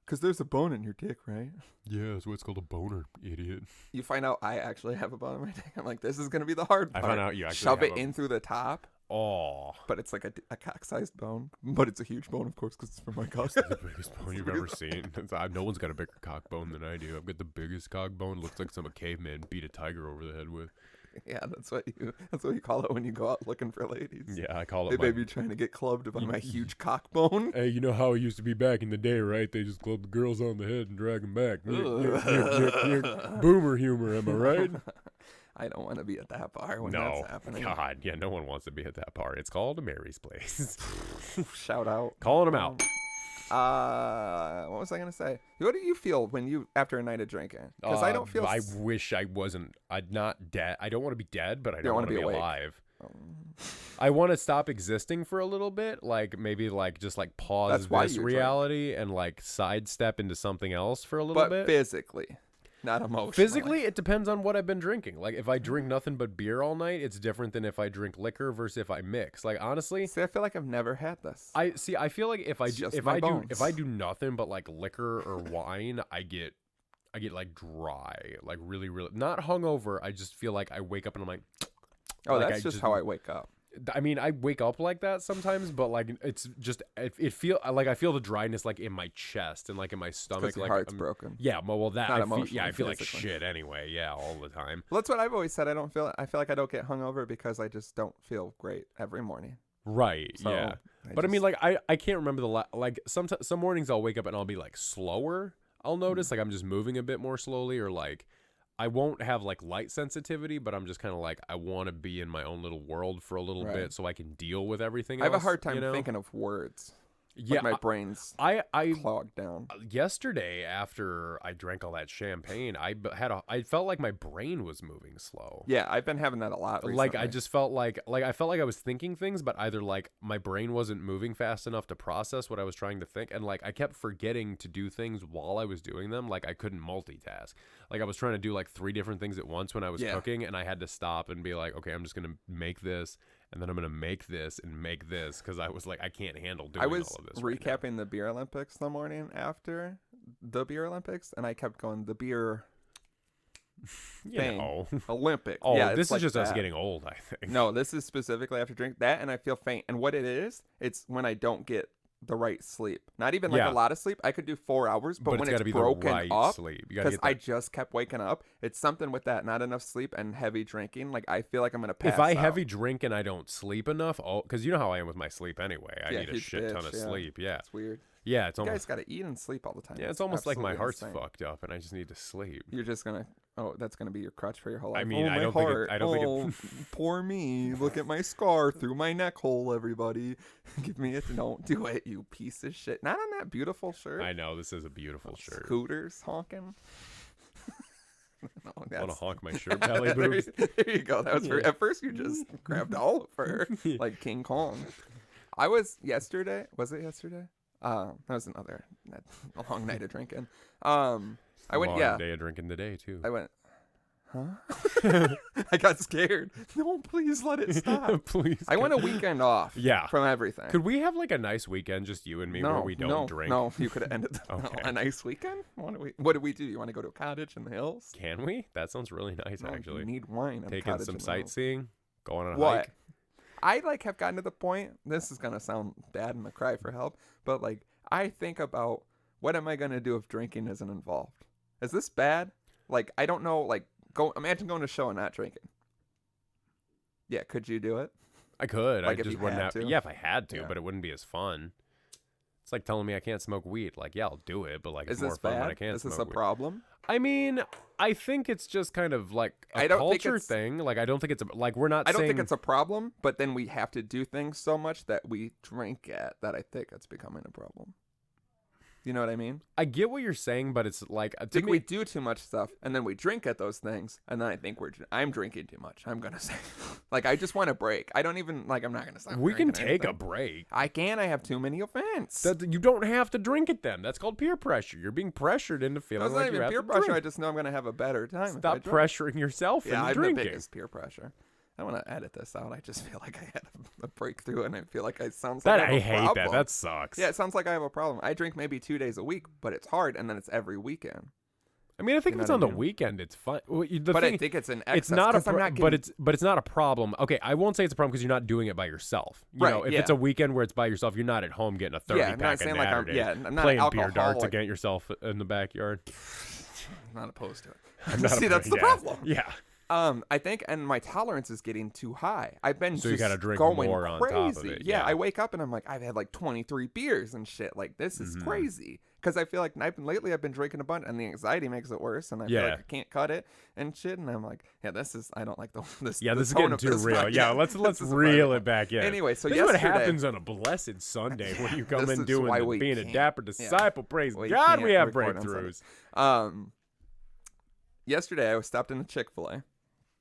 Because there's a bone in your dick, right? Yeah, that's what's called a boner, idiot. You find out I actually have a bone in my dick. I'm like, this is going to be the hard part. I found out you actually shove it in through the top. Oh. But it's like a cock-sized bone. But it's a huge bone, of course, because it's from my cock. It's the biggest bone you've ever seen. No one's got a bigger cock bone than I do. I've got the biggest cock bone. Looks like some caveman beat a tiger over the head with. Yeah, that's what you call it when you go out looking for ladies. Yeah, I call it. Hey, baby, trying to get clubbed by my huge cock bone. Hey, you know how it used to be back in the day, right? They just club the girls on the head and drag them back. Boomer humor, am I right? I don't want to be at that bar when that's happening. God, yeah, no one wants to be at that bar. It's called Mary's Place. Shout out. Calling them out. What was I gonna say? What do you feel after a night of drinking? Because I don't feel. I wish I wasn't. I'm not dead. I don't want to be dead, but I don't want to be alive. I want to stop existing for a little bit, like maybe like just like pause That's why this you reality and like sidestep into something else for a little bit. But physically, not emotionally. Physically, it depends on what I've been drinking. Like if I drink nothing but beer all night, it's different than if I drink liquor versus if I mix. Like honestly, See, I feel like I've never had this. I feel like if I do nothing but like liquor or wine, I get like dry, like really not hungover. I just feel like I wake up and I'm like, Oh, like that's just how I wake up. I mean, I wake up like that sometimes, but like it's just it feel like I feel the dryness like in my chest and like in my stomach, Your like heart's broken. Yeah, well that Not I feel like physically. shit anyway. Yeah, all the time. Well, that's what I've always said. I feel like I don't get hungover because I just don't feel great every morning. Right. So yeah. But I mean, like I can't remember like some mornings I'll wake up and I'll be like slower. I'll notice like I'm just moving a bit more slowly, or like I won't have like light sensitivity, but I'm just kind of like I want to be in my own little world for a little bit so I can deal with everything else. I have a hard time thinking of words. Yeah, like my brain's I clogged down. Yesterday after I drank all that champagne, I felt like my brain was moving slow. Yeah, I've been having that a lot recently. Like I just felt like I felt like I was thinking things, but either like my brain wasn't moving fast enough to process what I was trying to think, and like I kept forgetting to do things while I was doing them. Like I couldn't multitask. Like I was trying to do like 3 different things at once when I was cooking, and I had to stop and be like, okay, I'm just gonna make this. And then I'm going to make this and make this because I was like, I can't handle doing all of this. I was recapping the beer Olympics the morning after the beer Olympics, and I kept going, the beer thing. Olympic. Oh, yeah, this is like just that. Us getting old, I think. No, this is specifically after drink that, and I feel faint. And what it is, it's when I don't get the right sleep. Not even like a lot of sleep. I could do 4 hours, but when it's broken up, because I just kept waking up. It's something with that. Not enough sleep and heavy drinking. Like I feel like I'm gonna pass. If I out. heavy drink and I don't sleep enough, because you know how I am with my sleep anyway. I need a shit ton of sleep. Yeah, it's weird. Yeah, it's you almost. guys got to eat and sleep all the time. Yeah, it's almost like my heart's fucked up and I just need to sleep. You're just gonna. Oh, that's gonna be your crutch for your whole life. I mean, I don't think poor me. Look at my scar through my neck hole. Everybody, give me it. Don't do it, you piece of shit. Not on that beautiful shirt. I know this is a beautiful shirt. Scooters honking. No, I want to honk my shirt belly boobs. There you go. That was at first you just grabbed all of her like King Kong. I was yesterday. Was it yesterday? That was a long night of drinking. I went. Long day of drinking today too. I went. Huh? I got scared. No, please let it stop. Please. I want a weekend off. Yeah. From everything. Could we have like a nice weekend, just you and me, where we don't drink? No, you could have ended a nice weekend. What do we do? You want to go to a cottage in the hills? Can we? That sounds really nice, actually. You need wine. Taking some sightseeing, going on a what? hike. I like have gotten to the point. This is gonna sound bad and a cry for help, but like I think about what am I gonna do if drinking isn't involved? Is this bad? Like I don't know. Like imagine going to a show and not drinking. Yeah, could you do it? I could. Like I just wouldn't have. to? Yeah, if I had to, but it wouldn't be as fun. It's like telling me I can't smoke weed. Like, yeah, I'll do it, but like it's more fun when I can't smoke weed. Is this a problem? I mean, I think it's just kind of like a culture thing. Like, I don't think it's like we're not. I don't think it's a problem, but then we have to do things so much that we drink at that I think it's becoming a problem. You know what I mean? I get what you're saying, but it's like we do too much stuff, and then we drink at those things, and then I think I'm drinking too much. I'm gonna say, like, I just want a break. I don't even like. I'm not gonna stop. We can take a break. I can. I have too many events. You don't have to drink at them. That's called peer pressure. You're being pressured into feeling like you have to drink. It's not even peer pressure. I just know I'm gonna have a better time. Stop pressuring yourself into drinking. I'm the biggest peer pressure. I want to edit this out. I just feel like I had a breakthrough, and I feel like it sounds like I hate that. That sucks. Yeah, it sounds like I have a problem. I drink maybe 2 days a week, but it's hard, and then it's every weekend. I mean, I think if it's on the weekend, it's fine. But I think it's an excess. It's not but it's not a problem. Okay, I won't say it's a problem because you're not doing it by yourself. You know, if it's a weekend where it's by yourself, you're not at home getting a 30-pack of Natterday, I'm not playing alcoholic. beer darts against yourself in the backyard. I'm not opposed to it. See, that's the problem. Yeah. I think, and my tolerance is getting too high. I've been so you got to drink going more crazy. On top of it. Yeah, I wake up and I'm like, I've had like 23 beers and shit. Like this is crazy. Because I feel like lately I've been drinking a bunch, and the anxiety makes it worse, and I feel like I can't cut it and shit. And I'm like, yeah, I don't like this. Yeah, this is getting too real. Yeah, let's reel it back in. Anyway, so this is what happens on a blessed Sunday when you come in being a dapper disciple. Praise God, we have breakthroughs. Yesterday I was stopped in a Chick-fil-A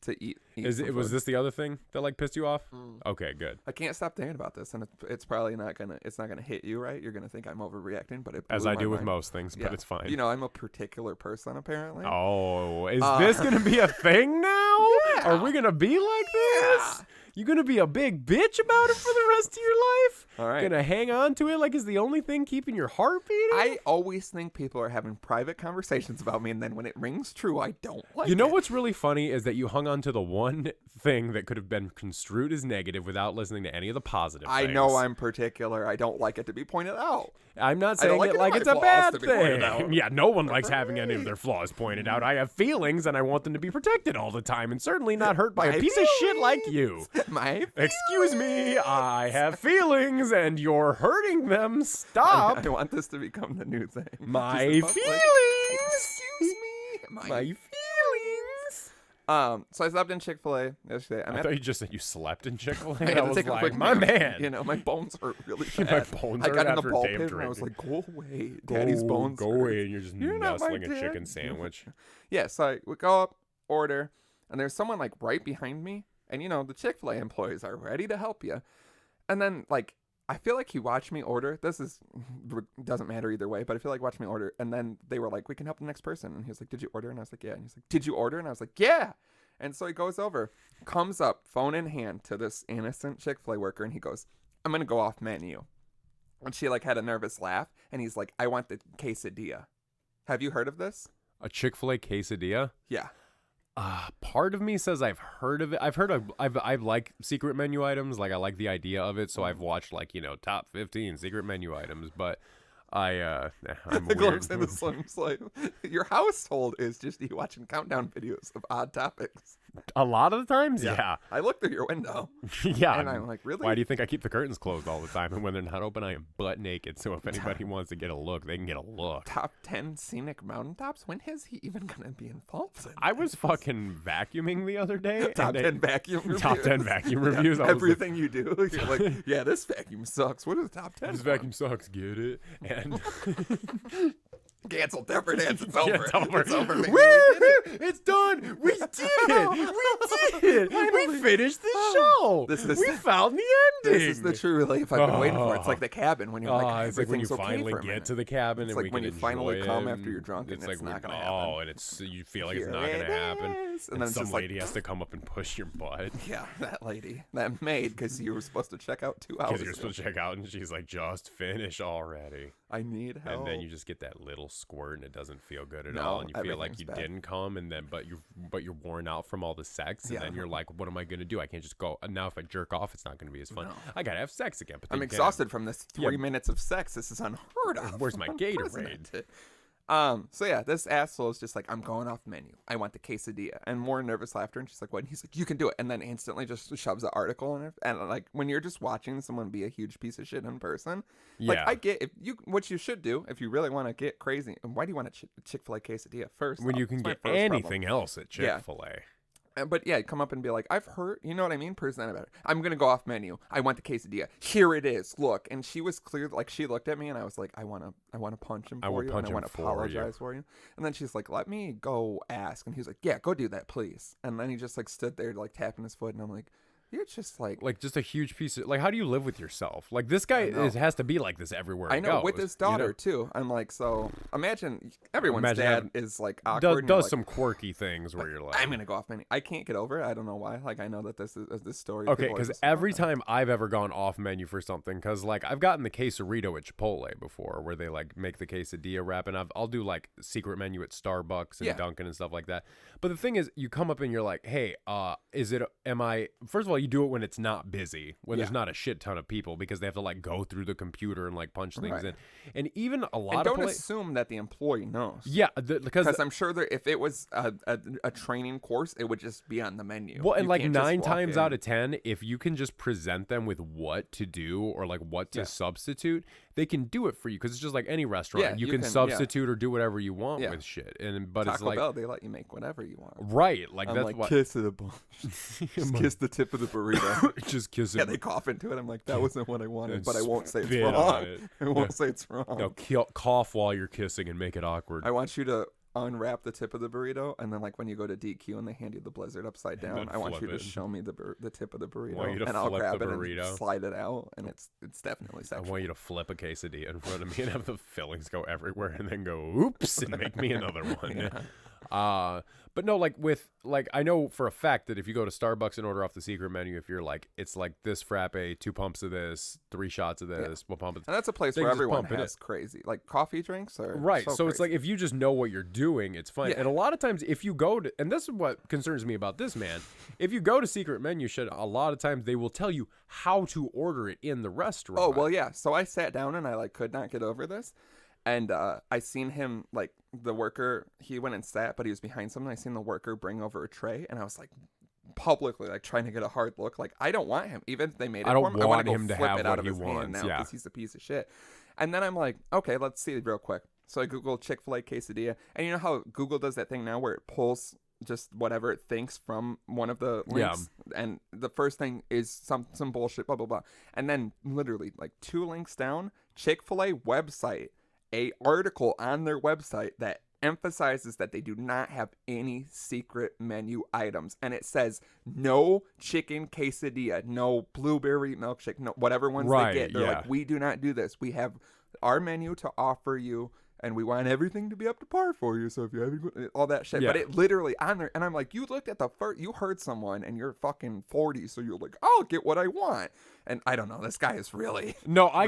to eat eat some Was food. this the other thing that like pissed you off? Mm. Okay, good. I can't stop thinking about this, and it's probably not gonna hit you, right? You're gonna think I'm overreacting, but it As blew I my do with mind. most things, Yeah. but it's fine. You know, I'm a particular person apparently. Oh, is this gonna be a thing now? Yeah. Are we gonna be like this? You gonna be a big bitch about it for the rest of your life? All right. Gonna hang on to it like it's the only thing keeping your heart beating? I always think people are having private conversations about me, and then when it rings true, I don't like it. You know what's really funny is that you hung on to the one thing that could have been construed as negative without listening to any of the positive I things. know I'm particular. I don't like it to be pointed out. I'm not I don't saying like it any like of it's my a flaws bad to be pointed out. thing. Yeah, no one likes having any of their flaws pointed out. I have feelings and I want them to be protected all the time and certainly not hurt by My a piece of shit like feelings. you. My Excuse me, I have feelings and you're hurting them. Stop. I want this to become the new thing. My Just feelings. about, excuse me. My feelings. So I slept in Chick-fil-A yesterday. I thought you just said you slept in Chick-fil-A. I had to was take a like, quick my nap. man. You know, my bones hurt really My bad. bones I hurt got in the after a ball day of pit and I was drinking. like, go away. Daddy's bones Go hurt. away, and you're just You're not my nuzzling a dad. chicken sandwich. Yeah, so I would go up, order, and there's someone like right behind me. And you know, the Chick-fil-A employees are ready to help you. And then like, I feel like he watched me order. Doesn't matter either way, but I feel like watched me order. And then they were like, we can help the next person. And he was like, did you order? And I was like, yeah. And he's like, did you order? And I was like, yeah. And so he goes over, comes up, phone in hand to this innocent Chick-fil-A worker. And he goes, I'm going to go off menu. And she like had a nervous laugh. And he's like, I want the quesadilla. Have you heard of this? A Chick-fil-A quesadilla? Yeah. Part of me says I've heard of it. I like secret menu items. Like I like the idea of it. So I've watched like, you know, top 15 secret menu items, but I'm The weird. glimpse in the Slim's like, your household is just you watching countdown videos of odd topics. A lot of the times, yeah. I look through your window. Yeah. And I'm like, really? Why do you think I keep the curtains closed all the time? And when they're not open, I am butt naked. So if anybody wants to get a look, they can get a look. Top 10 scenic mountaintops? When is he even going to be involved in I was fucking vacuuming the other day. Top 10 vacuum reviews. Top 10 vacuum reviews. I was Everything you do, you're like, yeah, this vacuum sucks. What is the top 10? This vacuum sucks. Get it? And Cancel Dapper Dance. It's over. It's over. It's over, baby. Woo! We did it. It's done. We did it. We did it. Finally. We finished the show. This is- we found the ending. This is the true relief I've been waiting for. It's like the cabin when you're like, it's like when you everything's okay finally for a get minute. to the cabin It's and like we when can you finally enjoy come it, after you're drunk and it's like not gonna Oh, happen. and you feel like Here it's not gonna it happen. is. And And then it's some just like, lady has to come up and push your butt yeah, that lady, that maid, because you were supposed to check out 2 hours because you're ago. supposed to check out, and she's like, "Just finish already." I need help. And then you just get that little squirt, and it doesn't feel good at No, all, and you feel like everything's you bad. didn't come, and then but you're worn out from all the sex, and Yeah. then you're like, "What am I gonna do? I can't just go now. If I jerk off, it's not gonna be as fun. No. I gotta have sex again." But I'm then again, exhausted from this 3 Yeah. minutes of sex. This is unheard of. Where's my Gatorade? Unprecedented. So yeah, this asshole is just like, I'm going off menu. I want the quesadilla. And more nervous laughter. And she's like, what? And he's like, you can do it. And then instantly just shoves the article in it. And like, when you're just watching someone be a huge piece of shit in person, like Yeah. I get what you should do if you really want to get crazy. And why do you want a Chick-fil-A quesadilla first? when off? you can It's my get first problem. anything else at Yeah. Chick-fil-A. But yeah, come up and be like, I've heard, you know what I mean? Present it better. I'm going to go off menu. I want the quesadilla. Here it is. Look. And she was clear, like she looked at me and I was like, I want to punch him I for will you. punch And I him want to for apologize for you. And then she's like, let me go ask. And he was like, yeah, go do that, please. And then he just like stood there like tapping his foot. And I'm like, you're just like Just a huge piece of how do you live with yourself? Like this guy know. has to be like this everywhere. I he know, with goes, his you know? daughter too. I'm like, so imagine everyone's Imagine dad having- is like awkward. Does and you're like, some quirky things where you're like, I'm going to go off menu. I can't get over it. I don't know why. Like, I know that this story. okay, people are because just, every "Oh, time I've ever gone off menu for something, because like I've gotten the quesarito at Chipotle before, where they like make the quesadilla wrap, and I'll do like secret menu at Starbucks and Yeah. Dunkin' and stuff like that. But the thing is, you come up and you're like, hey, am I? First of all, you do it when it's not busy, when there's Yeah. not a shit ton of people, because they have to like go through the computer and like punch things Right. in, and even a lot And of don't assume that the employee knows. yeah, because Because I'm sure that if it was a training course, it would just be on the menu. well, and You like can't just 9 walk times in. out of 10, if you can just present them with what to do or like what to Yeah. substitute, they can do it for you, because it's just like any restaurant. Yeah, you you can can- yeah. substitute or do whatever you want Yeah. with shit. But it's Taco like Bell, they let you make whatever you want. right, like I'm that's like, what kiss of the bone. Just kiss the tip of the burrito. just kiss Yeah, it. they cough into it. I'm like, that wasn't what I wanted, And but I won't say it's spit on wrong. it. I won't say it's wrong. No, cough while you're kissing and make it awkward. I want you to unwrap the tip of the burrito, and then like when you go to DQ and they hand you the Blizzard upside down, I want you to show me the tip of the burrito, and I'll grab it and slide it out, and it's definitely sexual. I want you to flip a quesadilla in front of me and have the fillings go everywhere, and then go oops and make me another one. Yeah. But no, like I know for a fact that if you go to Starbucks and order off the secret menu, if you're like, it's like this frappe, 2 pumps of this, 3 shots of this, 1 pump of this. And that's a place where everyone has crazy, like coffee drinks are right. So it's like if you just know what you're doing, it's fine. And a lot of times if you go to, and this is what concerns me about this, man, if you go to secret menu shit, a lot of times they will tell you how to order it in the restaurant. Oh, well, yeah. So I sat down and I like could not get over this. And I seen him, like, the worker, he went and sat, but he was behind something. I seen the worker bring over a tray, and I was like, publicly, like, trying to get a hard look. Like, I don't want him. Even if they made it for him, I want him to flip it out of his hand now because he's a piece of shit. And then I'm like, okay, let's see it real quick. So I Googled Chick-fil-A quesadilla. And you know how Google does that thing now where it pulls just whatever it thinks from one of the links? Yeah. And the first thing is some bullshit, blah, blah, blah. And then literally, like, 2 links down, Chick-fil-A website. A article on their website that emphasizes that they do not have any secret menu items, and it says no chicken quesadilla, no blueberry milkshake, no whatever ones they get. They're like, we do not do this. We have our menu to offer you, and we want everything to be up to par for you. So if you have all that shit, but it literally on there, and I'm like, you looked at the first, you heard someone, and you're fucking 40, so you're like, I'll get what I want. And I don't know, this guy is really I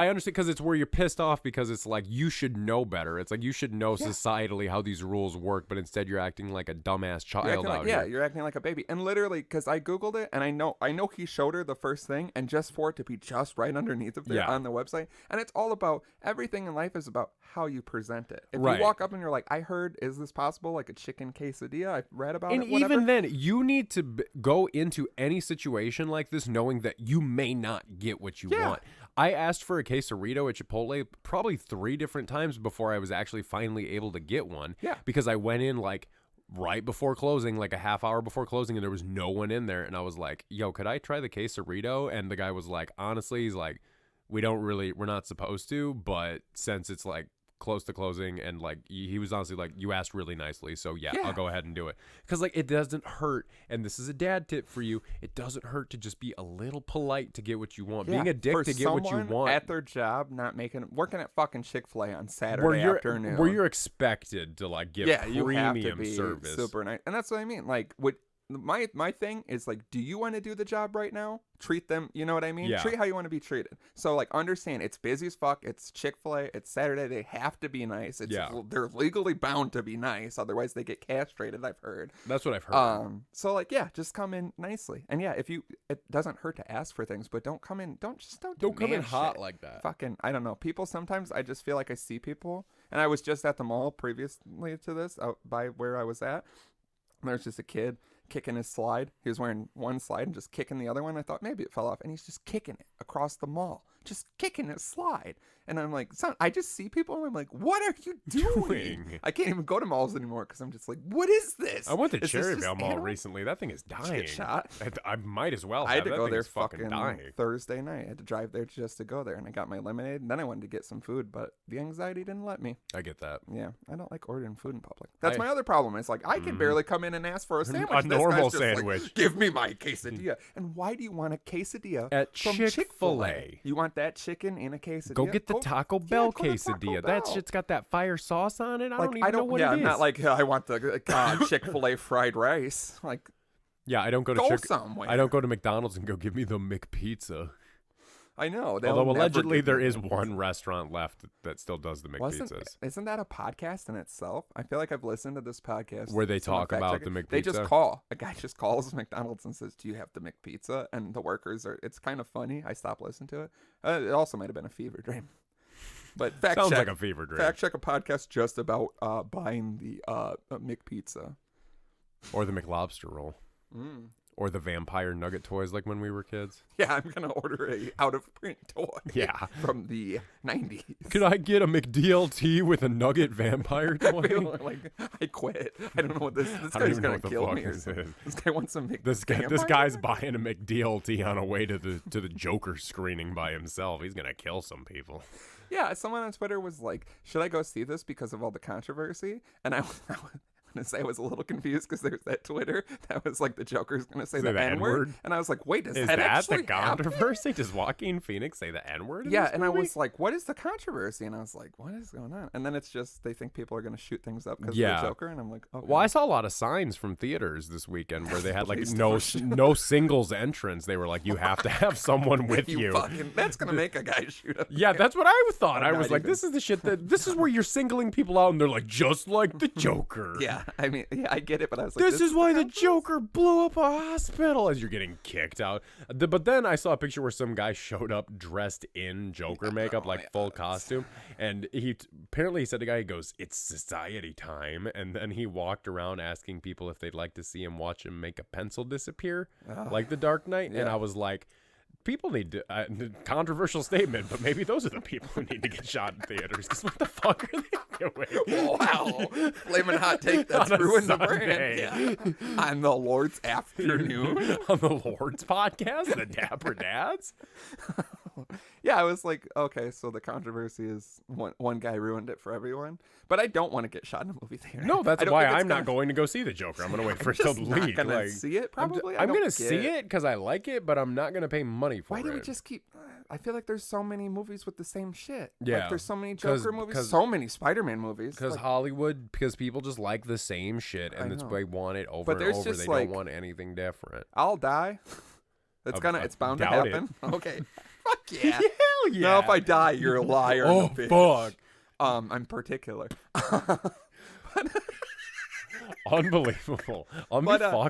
understand, because it's where you're pissed off because it's like you should know better. It's like you should know societally how these rules work, but instead you're acting like a dumbass child out here. You're acting like a baby. And literally, because I Googled it, and I know he showed her the first thing, and just for it to be just right underneath of there on the website, and it's all about, everything in life is about how you present it. If you walk up and you're like, I heard, is this possible, like a chicken quesadilla? I read about it. And even then, you need to go into any situation like this knowing that you may not get what you want. I asked for a quesarito at Chipotle probably 3 different times before I was actually finally able to get one. Yeah. Because I went in like right before closing, like a half hour before closing, and there was no one in there. And I was like, yo, could I try the quesarito? And the guy was like, honestly, he's like, we're not supposed to, but since it's like close to closing, and like he was honestly like, you asked really nicely, so I'll go ahead and do it, because like it doesn't hurt, and this is a dad tip for you, it doesn't hurt to just be a little polite to get what you want. Being a dick to get what you want at their job, working at fucking Chick-fil-A on Saturday afternoon, where you're expected to like give premium service, super nice. And that's what I mean, like my thing is like, do you want to do the job right now? Treat them, you know what I mean? Yeah. Treat how you want to be treated. So like, understand, it's busy as fuck. It's Chick-fil-A. It's Saturday. They have to be nice. They're legally bound to be nice. Otherwise they get castrated, I've heard. That's what I've heard. So like, just come in nicely. And it doesn't hurt to ask for things, but don't come in hot like that. Fucking, I don't know. People, sometimes I just feel like I see people, and I was just at the mall previously to this, out by where I was at. And there's just a kid kicking his slide. He was wearing one slide and just kicking the other one. I thought maybe it fell off, and he's just kicking it across the mall, just kicking his slide. And I'm like, I just see people, and I'm like, what are you doing? I can't even go to malls anymore because I'm just like, what is this? I went to Cherryvale Mall recently. That thing is dying. Get shot. I might as well. I had to go there fucking dying. Thursday night. I had to drive there just to go there, and I got my lemonade, and then I wanted to get some food, but the anxiety didn't let me. I get that. Yeah, I don't like ordering food in public. That's my other problem. It's like, I can barely come in and ask for a sandwich. A normal sandwich. Like, give me my quesadilla. And why do you want a quesadilla at Chick-fil-A? You want that chicken in a quesadilla? Go get the Taco Bell quesadilla. That shit's got that fire sauce on it. I don't even know what it is. Yeah, not like I want the Chick-fil-A fried rice. Like, I don't go to somewhere. I don't go to McDonald's and go give me the McPizza. I know. Although allegedly there is one restaurant left that still does the McPizzas. Isn't that a podcast in itself? I feel like I've listened to this podcast where they talk about the McPizza. They just call. A guy just calls McDonald's and says, do you have the McPizza? And the workers it's kind of funny. I stopped listening to it. It also might have been a fever dream. But sounds like a fever dream. Fact check a podcast just about buying the McPizza. Or the McLobster roll. Or the vampire nugget toys like when we were kids. Yeah, I'm going to order a out-of-print toy. Yeah. From the 90s. Could I get a McDLT with a nugget vampire toy? Like, I quit. I don't know what this I don't guy's even know going what to the kill fuck me or this something. is. This guy wants some This guy's buying a McDLT on a way to the Joker screening by himself. He's going to kill some people. Yeah, someone on Twitter was like, should I go see this because of all the controversy? And I was going to say I was a little confused because there's that Twitter that was like the Joker's going to say the N-word. And I was like, wait, is that that actually the controversy? Does Joaquin Phoenix say the N-word? Yeah, and I was like, what is the controversy? And I was like, what is going on? And then it's just they think people are going to shoot things up because of the Joker. And I'm like, okay. Well, I saw a lot of signs from theaters this weekend where they had like no singles entrance. They were like, you have to have someone with you. That's going to make a guy shoot up. Yeah, that's what I thought. I was like, this is the shit this is where you're singling people out and they're like, just like the Joker. Yeah, I mean, yeah, I get it, but I was like, this is why the Joker blew up a hospital as you're getting kicked out. But then I saw a picture where some guy showed up dressed in Joker makeup, like full costume. And he apparently said to the guy, he goes, it's society time. And then he walked around asking people if they'd like to see him watch him make a pencil disappear like the Dark Knight. Yeah. And I was like, people need to, controversial statement, but maybe those are the people who need to get shot in theaters. Because what the fuck are they doing? Wow. Flaming hot take that's ruined the brand. Yeah. On the Lord's afternoon. On the Lord's podcast, the Dapper Dads. Yeah, I was like, okay, so the controversy is one guy ruined it for everyone. But I don't want to get shot in a movie theater. No, that's why I'm not going to go see the Joker. I'm going to wait for it to leak. I'm going to see it, probably. I'm going to see it because I like it, but I'm not going to pay money for it. Why do we just keep... I feel like there's so many movies with the same shit. Yeah. Like there's so many Joker movies, so many Spider-Man movies. Because Hollywood, because people just like the same shit, and they want it over and over. They don't want anything different. I'll die. It's bound to happen. Okay. Fuck yeah. Hell yeah. No, if I die, you're a liar. Oh, fuck. I'm particular. Unbelievable.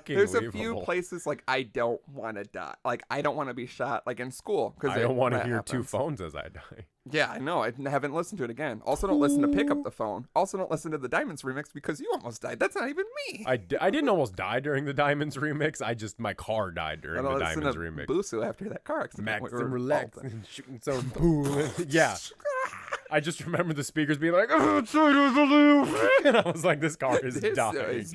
There's a few places like I don't want to die. Like I don't want to be shot like in school because I don't want to hear two phones as I die. Yeah, I know. I haven't listened to it again. Also, don't listen to Pick Up the Phone. Also, don't listen to the Diamonds remix because you almost died. That's not even me. I didn't almost die during the Diamonds remix. My car died during the Diamonds remix. Busu after that car accident. Max and relax and shooting so cool. Yeah. I just remember the speakers being like, oh, and I was like, this car is dying.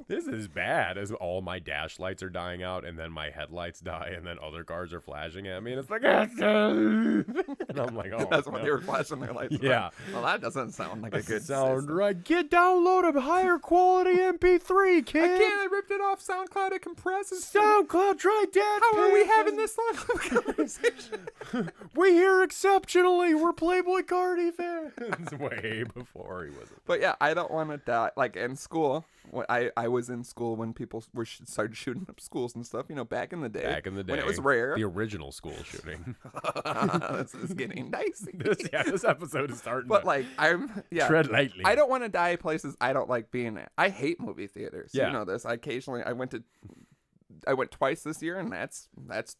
This is bad. As all my dash lights are dying out, and then my headlights die, and then other cars are flashing at me, and it's like, and I'm like, oh, that's when they were flashing their lights. Yeah. Well, that doesn't sound like a good sound right. Get download a higher quality MP3, kid. I can't. I ripped it off SoundCloud. It compresses. SoundCloud, try that. How are we having this long of a conversation? We hear exceptionally. We're Playboy Cardi fans. Way before he was. But yeah, I don't want to die. Like in school, I was in school when people started shooting up schools and stuff. You know, back in the day. When it was rare. The original school shooting. This is getting dicey. This episode is starting. But tread lightly. I don't want to die places I don't like being at. I hate movie theaters. Yeah. You know this. I went twice this year, and that's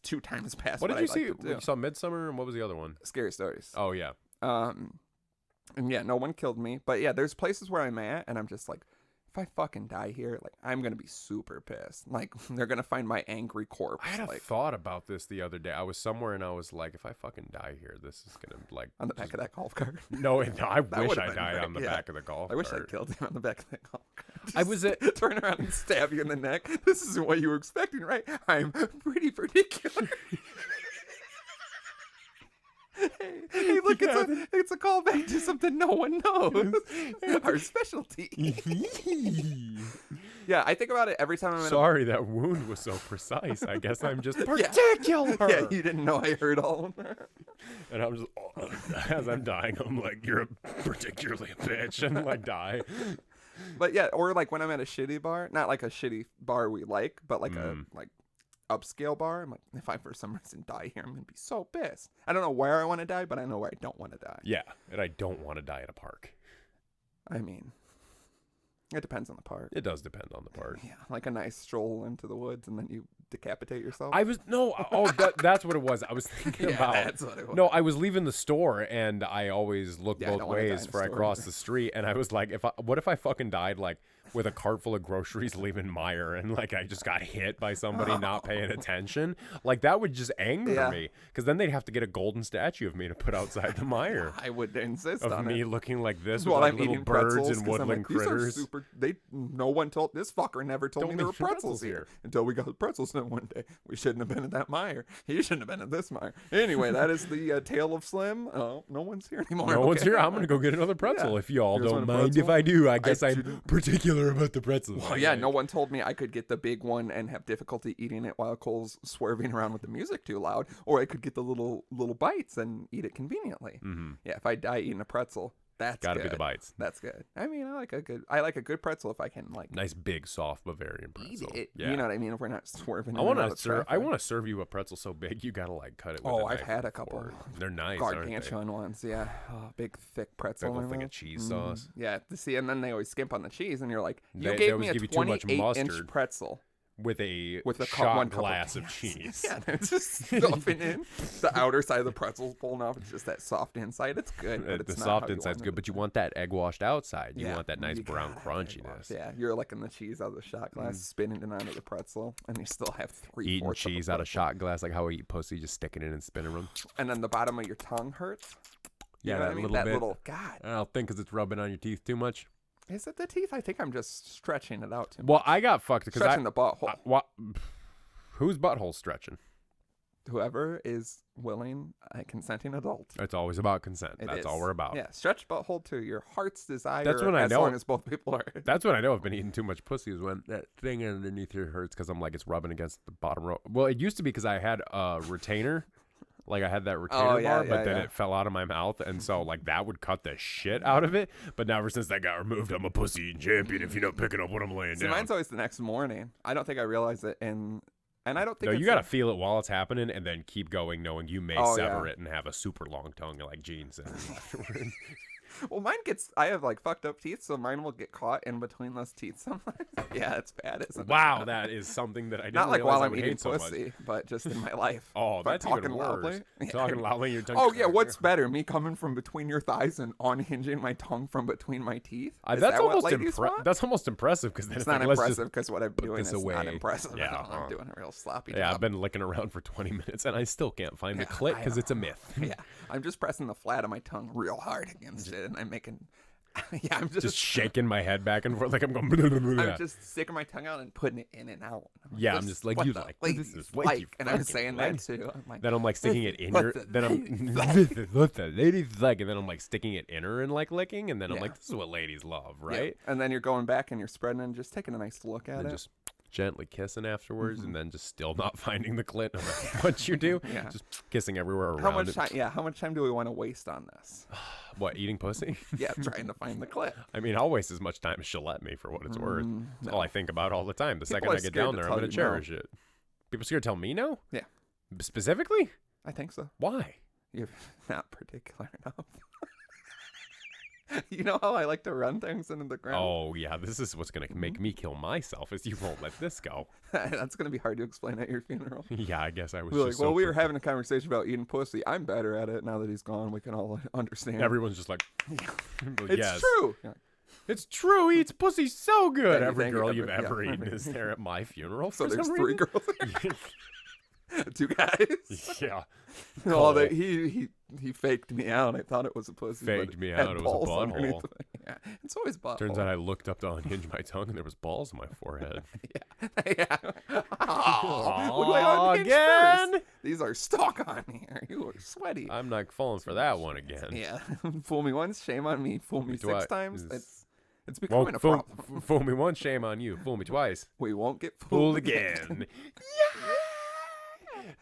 2 times past. What did you see? You saw Midsummer, and what was the other one? Scary Stories. Oh yeah. And yeah, no one killed me. But yeah, there's places where I'm at, and I'm just like, if I fucking die here, like I'm gonna be super pissed. Like they're gonna find my angry corpse. I had a thought about this the other day. I was somewhere and I was like, if I fucking die here, this is gonna like on the back of that golf cart. No, I wish I died on the back of the golf cart. I wish I killed him on the back of that golf cart. I was turn around and stab you in the neck. This isn't what you were expecting, right? I'm pretty particular. Hey, look, it's a callback to something no one knows. Our specialty. Yeah, I think about it every time I'm Sorry, that wound was so precise. I guess I'm just particular. Yeah, you didn't know I heard all of that. And I'm just, as I'm dying, I'm like, you're particularly a bitch, and like die. But yeah, or like when I'm at a shitty bar, not like a shitty bar we like, but like a upscale bar. I'm like, if I for some reason die here, I'm gonna be so pissed. I don't know where I want to die, but I know where I don't want to die. Yeah, and I don't want to die at a park. I mean, it depends on the park. It does depend on the park. Yeah, like a nice stroll into the woods and then you decapitate yourself. That's what it was. I was thinking about. That's what it was. No, I was leaving the store and I always look both ways before I cross the street, and I was like, what if I fucking died like with a cart full of groceries leaving Meijer, and like I just got hit by somebody not paying attention. Like that would just anger me, because then they'd have to get a golden statue of me to put outside the Meijer. I would insist of on me it. looking like this While with like I'm little eating birds pretzels, and 'cause I'm woodland like, these are critters. super. No one told this fucker never told me there were pretzels here until we got pretzels in one day. We shouldn't have been at that Meijer. He shouldn't have been at this Meijer. Anyway, that is the tale of Slim. Oh, no one's here anymore. No one's here. I'm gonna go get another pretzel. If you all Here's don't one mind if I do. I guess I'm didn't- particular about the pretzels. Well, yeah, no one told me I could get the big one and have difficulty eating it while Cole's swerving around with the music too loud, or I could get the little bites and eat it conveniently. Mm-hmm. Yeah, if I die eating a pretzel, that's Gotta good. be the bites. That's good. I mean, I like a good pretzel if I can like Nice big soft Bavarian eat pretzel. it. Yeah. You know what I mean? If we're not swerving. I want to serve you a pretzel so big you gotta like cut it with a I've knife had a couple. fork. They're nice, aren't they? Gargantuan ones, yeah. Oh, big thick pretzel. Big in old thing there. of cheese sauce. Yeah, see, and then they always skimp on the cheese, and you're like, you They gave always me a give you too much 28-inch mustard. pretzel. With a With a shot cup glass of yes. cheese. Yeah, it's just stuffing in. The outer side of the pretzel's pulling off. It's just that soft inside. It's good, but The it's not soft how you inside's want good, it. but you want that egg washed outside. You Yeah, want that nice you brown gotta have egg crunchiness. wash. Yeah, you're licking the cheese out of the shot glass, spinning it onto the pretzel, and you still have Eating cheese out of shot glass, like how we eat pussy, just sticking it and spinning them. And then the bottom of your tongue hurts. You Yeah, know what that I mean? little That bit. little, God. I don't think because it's rubbing on your teeth too much. Is it the teeth? I think I'm just stretching it out too much. Well, I got fucked because Stretching the butthole. Whose butthole stretching? Whoever is willing, a consenting adult. It's always about consent. It That's is. all we're about. Yeah, stretch butthole to your heart's desire. That's when I as know- long as both people are. That's when I know I've been eating too much pussy, is when that thing underneath here hurts because I'm like, it's rubbing against the bottom row. Well, it used to be because I had a retainer. Like I had that retainer bar, but then it fell out of my mouth, and so like that would cut the shit out of it. But now ever since that got removed, I'm a pussy eating champion if you're not picking up what I'm laying See, down. mine's always the next morning. I don't think I realize it, and I don't think. No, it's you gotta feel it while it's happening, and then keep going, knowing you may Oh, sever yeah. it and have a super long tongue, like Gene said afterwards. Well, mine gets. I have like fucked up teeth, so mine will get caught in between those teeth sometimes. Yeah, it's bad, isn't it? Wow, that is something that I didn't Not like realize while I I'm would eating hate so much. pussy, but just in my life. Oh, If I'm that's talking even worse. loudly. Talking loudly, your tongue. Oh yeah, what's better, me coming from between your thighs and unhinging my tongue from between my teeth? Is That's that what almost ladies want? That's almost impressive because then It's it's not like, let's impressive just because what I'm doing this is not away. impressive. Yeah, at all. I'm doing a real sloppy yeah. job. I've been licking around for 20 minutes and I still can't find the Yeah, clit I because it's a myth. Yeah, I'm just pressing the flat of my tongue real hard against it, and I'm making. Yeah, I'm Just just shaking my head back and forth like I'm going. I'm just sticking my tongue out and putting it in and out. Yeah, I'm This just is like, what you the like, ladies this is what like, you and I'm fucking saying like. that too. I'm like, Then I'm like sticking it in what her. the Then I'm ladies like. what the ladies like, and then I'm like sticking it in her and like licking, and then I'm Yeah. like, this is what ladies love, Yeah. right? And then you're going back and you're spreading and just taking a nice look at And it. just gently kissing afterwards, Mm-hmm. and then just still not finding the clit no matter what you do. Yeah. Just kissing everywhere around How much it. time? Yeah, how much time do we want to waste on this? What, eating pussy? Yeah, trying to find the clit. I mean, I'll waste as much time as she'll let me for what it's worth. That's all I think about all the time. The second are I get scared down to there, I'm tell going to you no. cherish it. People scared to tell me no? Yeah. Specifically? I think so. Why? You're not particular enough. You know how I like to run things into the ground? Oh, yeah, this is what's going to make me kill myself is you won't let this go. That's going to be hard to explain at your funeral. Yeah, I guess I was We're just like, well, so we were having a conversation about eating pussy. I'm better at it now that he's gone. We can all understand. Everyone's just like, It's yes. true. Yeah. It's true. He eats pussy so good. Thank you, Every thank you, girl you've yeah, ever I eaten mean- is there at my funeral. So for there's some 3 reason. girls. 2 guys. Yeah. Oh, Cole. he faked me out. I thought it was a pussy. but Faked me had out. It was a balls butthole. underneath it. Yeah, it's always butthole. Turns out I looked up to unhinge my tongue and there was balls on my forehead. Yeah. Oh, what do I unhinge again? first? These are stuck on here. You are sweaty. I'm not falling for that one again. Yeah. Fool me once, shame on me. Fool me Twice. 6 times. It's Well, becoming a problem. fool me once, shame on you. Fool me twice. We won't get fooled Fooled again.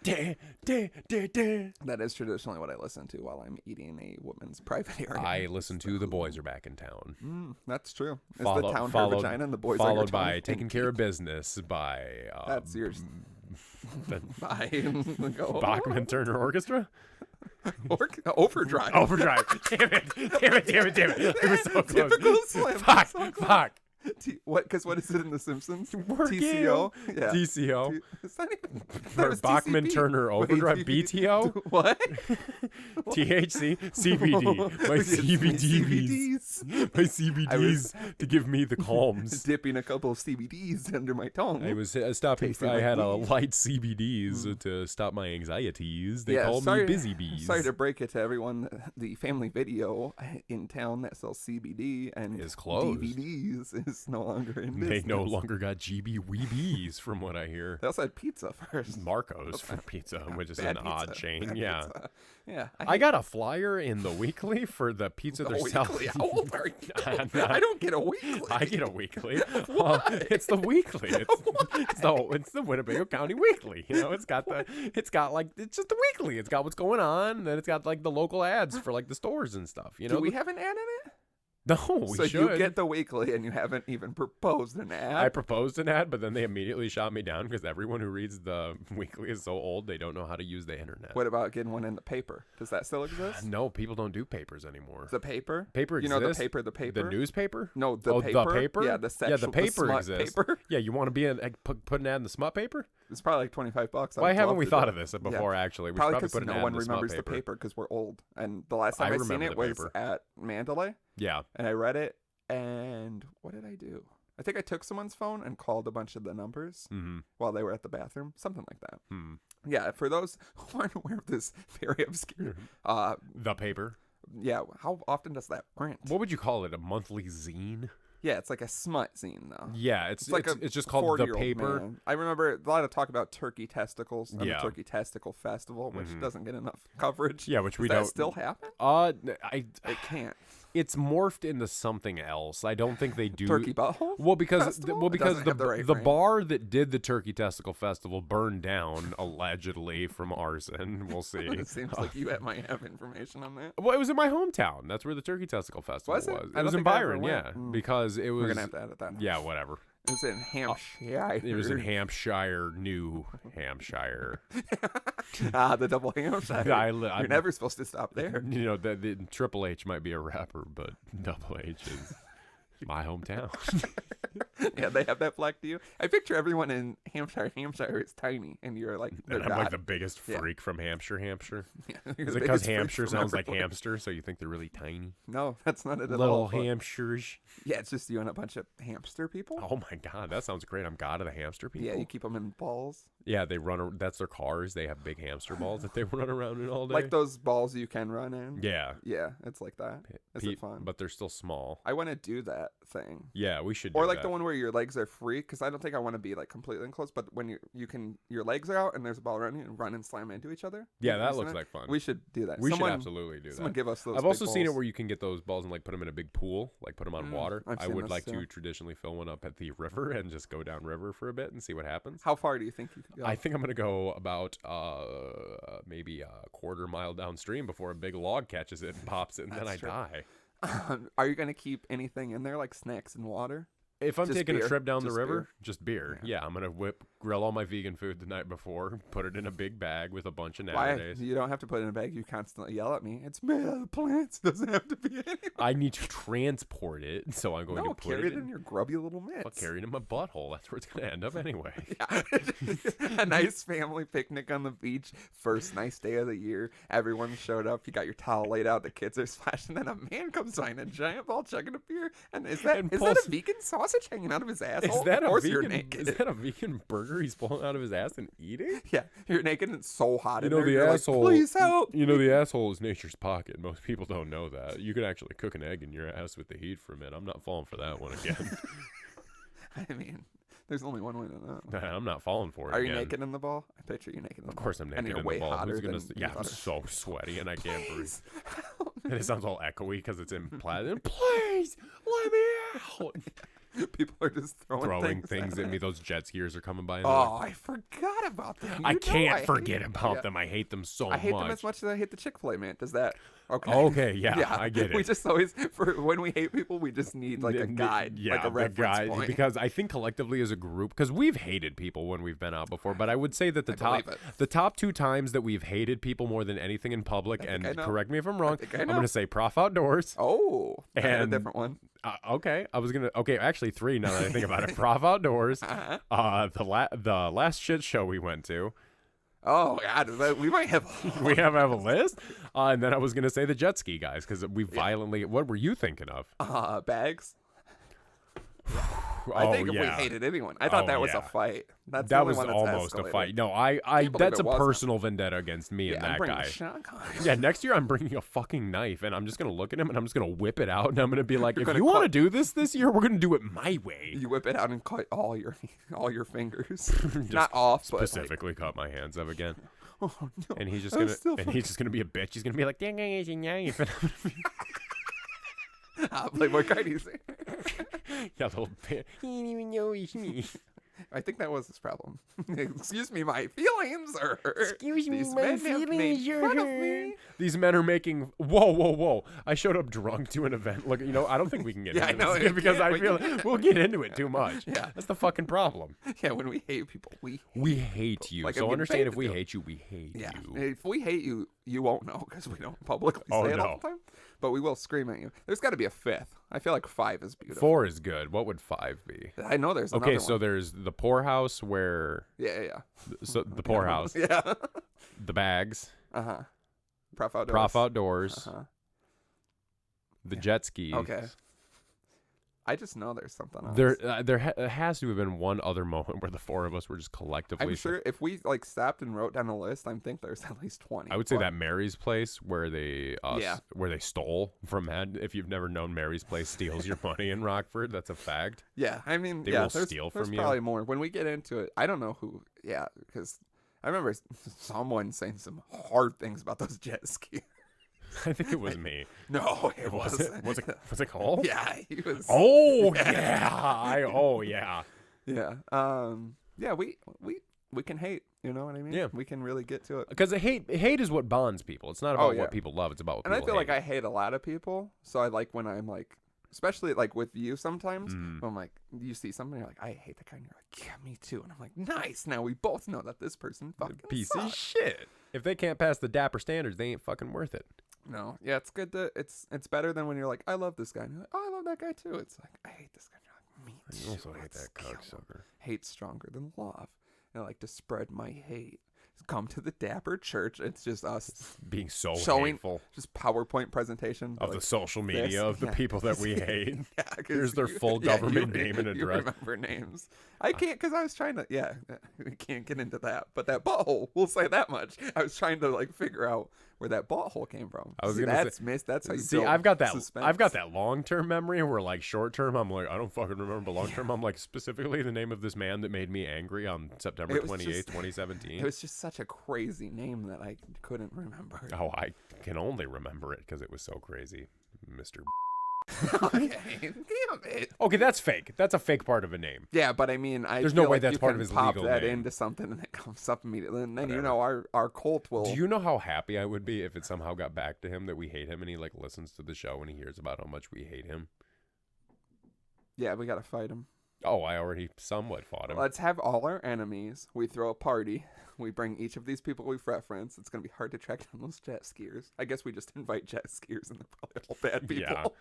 Da, da, da, da. That is traditionally what I listen to while I'm eating a woman's private area. I listen to The Boys Are Back in Town. That's true. Is the town her vagina and the boys are your followed tongue? by Taking Care of Business by That's yours. the Bye. Go. Bachman Turner Orchestra. Overdrive. Overdrive. Damn it. Damn it. Damn it. Damn it. We were so close. Typical Slim. Fuck. So close. Fuck. What? Because what is it in The Simpsons? Work TCO. Yeah. TCO. It's not even. Or Bachman TCB. Turner Overdrive. BTO. What? THC. CBD. My CBDs. My CBDs to give me the calms. Dipping a couple of CBDs under my tongue. I was stopping. Tasting I like had a weed. light CBDs to stop my anxieties. They call sorry, me busy bees. Sorry to break it to everyone. The Family Video in town that sells CBD and Is closed. DVDs is no longer in They business. no longer got GB Weebies, from what I hear. They also had pizza first. Marco's for pizza, which is Bad an odd pizza. chain. Bad Yeah. pizza. Yeah. I got a flyer in the weekly for the pizza The they're selling. weekly. How old are you? I'm not- I don't get a weekly. I get a weekly. Why? It's the weekly. It's the Winnebago County Weekly. You know, it's just the weekly. It's got what's going on, and then it's got like the local ads for like the stores and stuff. You know, Do we have an ad in it? no, we So should. you get the weekly and you haven't even proposed an ad? I proposed an ad, but then they immediately shot me down because everyone who reads the weekly is so old they don't know how to use the internet. What about getting one in the paper? Does that still exist? No, people don't do papers anymore. The paper? Paper You know the exists. paper, the paper? The newspaper? No, the Oh, paper. the paper? Yeah, the sexual, Yeah, the paper smut exists. paper. Yeah, you want to be put an ad in the smut paper? It's probably like $25. Why haven't we thought of of this before? Actually, we should Probably probably because put an no ad one in the smut remembers the paper. paper because we're old. And the last I time I seen remember it the was paper. at Mandalay, Yeah. and I read it. And what did I do? I think I took someone's phone and called a bunch of the numbers Mm-hmm. while they were at the bathroom, something like that. Hmm. Yeah, for those who aren't aware of this very obscure, The paper. yeah, how often does that print? What would you call it? A monthly zine? Yeah, it's like a smut zine though. Yeah, it's It's like it's just called the 40-year-old paper. man. I remember a lot of talk about turkey testicles and Yeah. the Turkey Testicle Festival, which Mhm. doesn't get enough coverage. Yeah, which we Does that don't. still happen? It can't. It's morphed into something else. I don't think they do. Turkey butthole? Well, because Festival? It because doesn't have the right the frame. bar that did the Turkey Testicle Festival burned down allegedly from arson. We'll see. It seems like you might have information on that. Well, it was in my hometown. That's where the Turkey Testicle Festival Was it? I It don't was in think I ever Byron, went. yeah, Mm. because it was. We're gonna have to edit that. Yeah, whatever. It was in Hampshire. It was in Hampshire, New Hampshire. The double Hampshire. You're I'm- never supposed to stop there. You know, the Triple H might be a rapper, but Double H is my hometown. Yeah, they have that flag to you. I picture everyone in Hampshire. Hampshire is tiny, and you're like, And their I'm like god. the biggest freak from Hampshire. Yeah, you're Is the it because biggest freak Hampshire from sounds like everyone. hamster, so you think they're really tiny? No, that's not it at Little all. but- hamsters. Yeah, it's just you and a bunch of hamster people. Oh my god, that sounds great. I'm god of the hamster people. Yeah, you keep them in balls. Yeah, they run. That's their cars. They have big hamster balls that they run around in all day. Like those balls you can run in. Yeah. Yeah, it's like that. Is it fun? But they're still small. I want to do that thing. Yeah, we should. Or do like that. the one where your legs are free, because I don't think I want to be like completely enclosed. But when your legs are out and there's a ball around you and run and slam into each other. Yeah, You that seen looks like fun. We should do that. We Someone, should absolutely do Someone that. give us those. I've big also seen it balls. where you can get those balls and like put them in a big pool, like put them on water. I've I seen would this like too. to traditionally fill one up at the river and just go down river for a bit and see what happens. How far do you think you could go? I think I'm gonna go about maybe a quarter mile downstream before a big log catches it and pops it, and then I That's true. die. Are you gonna keep anything in there like snacks and water? If I'm Just taking beer. a trip down the Just river, beer. just beer. Yeah, I'm gonna grill all my vegan food the night before, put it in a big bag with a bunch of Why? nowadays. You don't have to put it in a bag. You constantly yell at me. It's made out of plants. Doesn't have to be anything. I need to transport it, so I'm going No, to put carry it it in your grubby little mitts. I'll carry it in my butthole. That's where it's gonna end up anyway. Yeah. A nice family picnic on the beach. First nice day of the year. Everyone showed up. You got your towel laid out. The kids are splashing. Then a man comes by in a giant ball chugging a beer. And is that a vegan sausage hanging out of his asshole? Is that of course a you're vegan? naked. Is that a vegan burger he's pulling out of his ass and eating? Yeah, you're naked and it's so hot. You in know there, the you're asshole. Like, please help. You know the asshole is nature's pocket. Most people don't know that. You can actually cook an egg in your ass with the heat for a minute. I'm not falling for that one again. I mean, there's only one way to know. I'm not falling for it. Are you again. naked in the ball? I picture you naked in the ball. Of course I'm naked and you're in way the ball. hotter Who's gonna than yeah, you I'm thought. so sweaty and I can't breathe. Please. And it sounds all echoey because it's in platinum. Please let me out. People are just throwing Things at me. Those jet skiers are coming by. And Oh, I forgot about them. I You know can't hate forget them. about Yeah. them. I hate them so I hate much. them as much as I hate the Chick-fil-A man. Does that Okay. Okay, yeah, I get it. We just always, for when we hate people, we just need like a guide, like a reference point. Because I think collectively as a group, because we've hated people when we've been out before, but I would say that the top 2 times that we've hated people more than anything in public, and correct me if I'm wrong, I'm going to say Prof Outdoors. Oh, and I had a different one. Okay, actually 3 now that I think about it. Prof Outdoors, the last shit show we went to. Oh God, we might have we have a list. And then I was gonna say the jet ski guys because we violently. What were you thinking of? Bags. I think if we hated anyone, I thought that was a fight. That was almost a fight. No, that's a personal vendetta against me and that guy. Yeah, next year I'm bringing a fucking knife and I'm just gonna look at him and I'm just gonna whip it out and I'm gonna be like, if you want to do this year, we're gonna do it my way. You whip it out and cut all your fingers, not off, specifically cut my hands up again. Oh, no. And he's just gonna be a bitch. He's gonna be like, dang, it's a knife. Like, what kind is it? Yeah, little bit. He didn't even know it's me. I think that was his problem. Excuse me, my feelings are hurt. Excuse me, These my men have made feelings are fun of hurt. me. These men are making. Whoa! I showed up drunk to an event. Look, I don't think we can get into this because I feel we'll get into it too much. Yeah, that's the fucking problem. Yeah, when we hate people, we hate you. Like, so understand if we hate you, we hate you. If we hate you, you won't know because we don't publicly say it all the time. But we will scream at you. There's got to be a 5th. I feel like 5 is beautiful. 4 is good. What would 5 be? I know there's another one. So there's the poorhouse where. Yeah. So the poorhouse. Yeah. The bags. Prof Outdoors. The jet skis. Okay. I just know there's something else. There has to have been one other moment where the 4 of us were just collectively. I'm sure if we stopped and wrote down a list, I think there's at least 20. I would say that Mary's Place where they stole from Ed. If you've never known, Mary's Place steals your money in Rockford. That's a fact. Yeah, I mean, they will steal from you. There's probably more when we get into it. I don't know who. Yeah, because I remember someone saying some hard things about those jet skis. I think it was me. No, it wasn't. Was it Cole? Yeah, he was. Oh yeah. Yeah. Yeah. We can hate. You know what I mean? Yeah. We can really get to it. Because hate is what bonds people. It's not about what people love. It's about what people hate. And I feel like I hate a lot of people. So I like when I'm like, especially like with you sometimes. I'm like, you see something, you're like, I hate that guy. And you're like, yeah, me too. And I'm like, nice. Now we both know that this person fucking piece sucks. of shit. If they can't pass the Dapper standards, they ain't fucking worth it. No, yeah, it's good to it's better than when you're like, I love this guy, and you're like, oh, I love that guy too. It's like, I hate this guy. And you're like, me too. I also hate that cocksucker. Hate's stronger than love, and I like to spread my hate. Come to the Dapper Church. It's just us being so showing hateful. Just PowerPoint presentation of the social media of the people that we hate. Yeah, here's their full government name and address. You remember names. I can't because I was trying to. Yeah, we can't get into that. But that butthole, we'll say that much. I was trying to figure out where that butthole came from. I was gonna say, that's how you see. I've got that long term memory, where like short term, I'm like I don't fucking remember. But long term, I'm like specifically the name of this man that made me angry on September 28th, 2017. It was just such a crazy name that I couldn't remember. Oh, I can only remember it because it was so crazy, Mr. Okay, damn it. Okay, that's fake. That's a fake part of a name. Yeah, but I mean, there's no way that's part of his legal name. Pop that into something and it comes up immediately, and then our cult will. Do you know how happy I would be if it somehow got back to him that we hate him and he like listens to the show and he hears about how much we hate him? Yeah, we gotta fight him. Oh, I already somewhat fought him. Let's have all our enemies. We throw a party. We bring each of these people we've referenced. It's going to be hard to track down those jet skiers. I guess we just invite jet skiers and they're probably all bad people.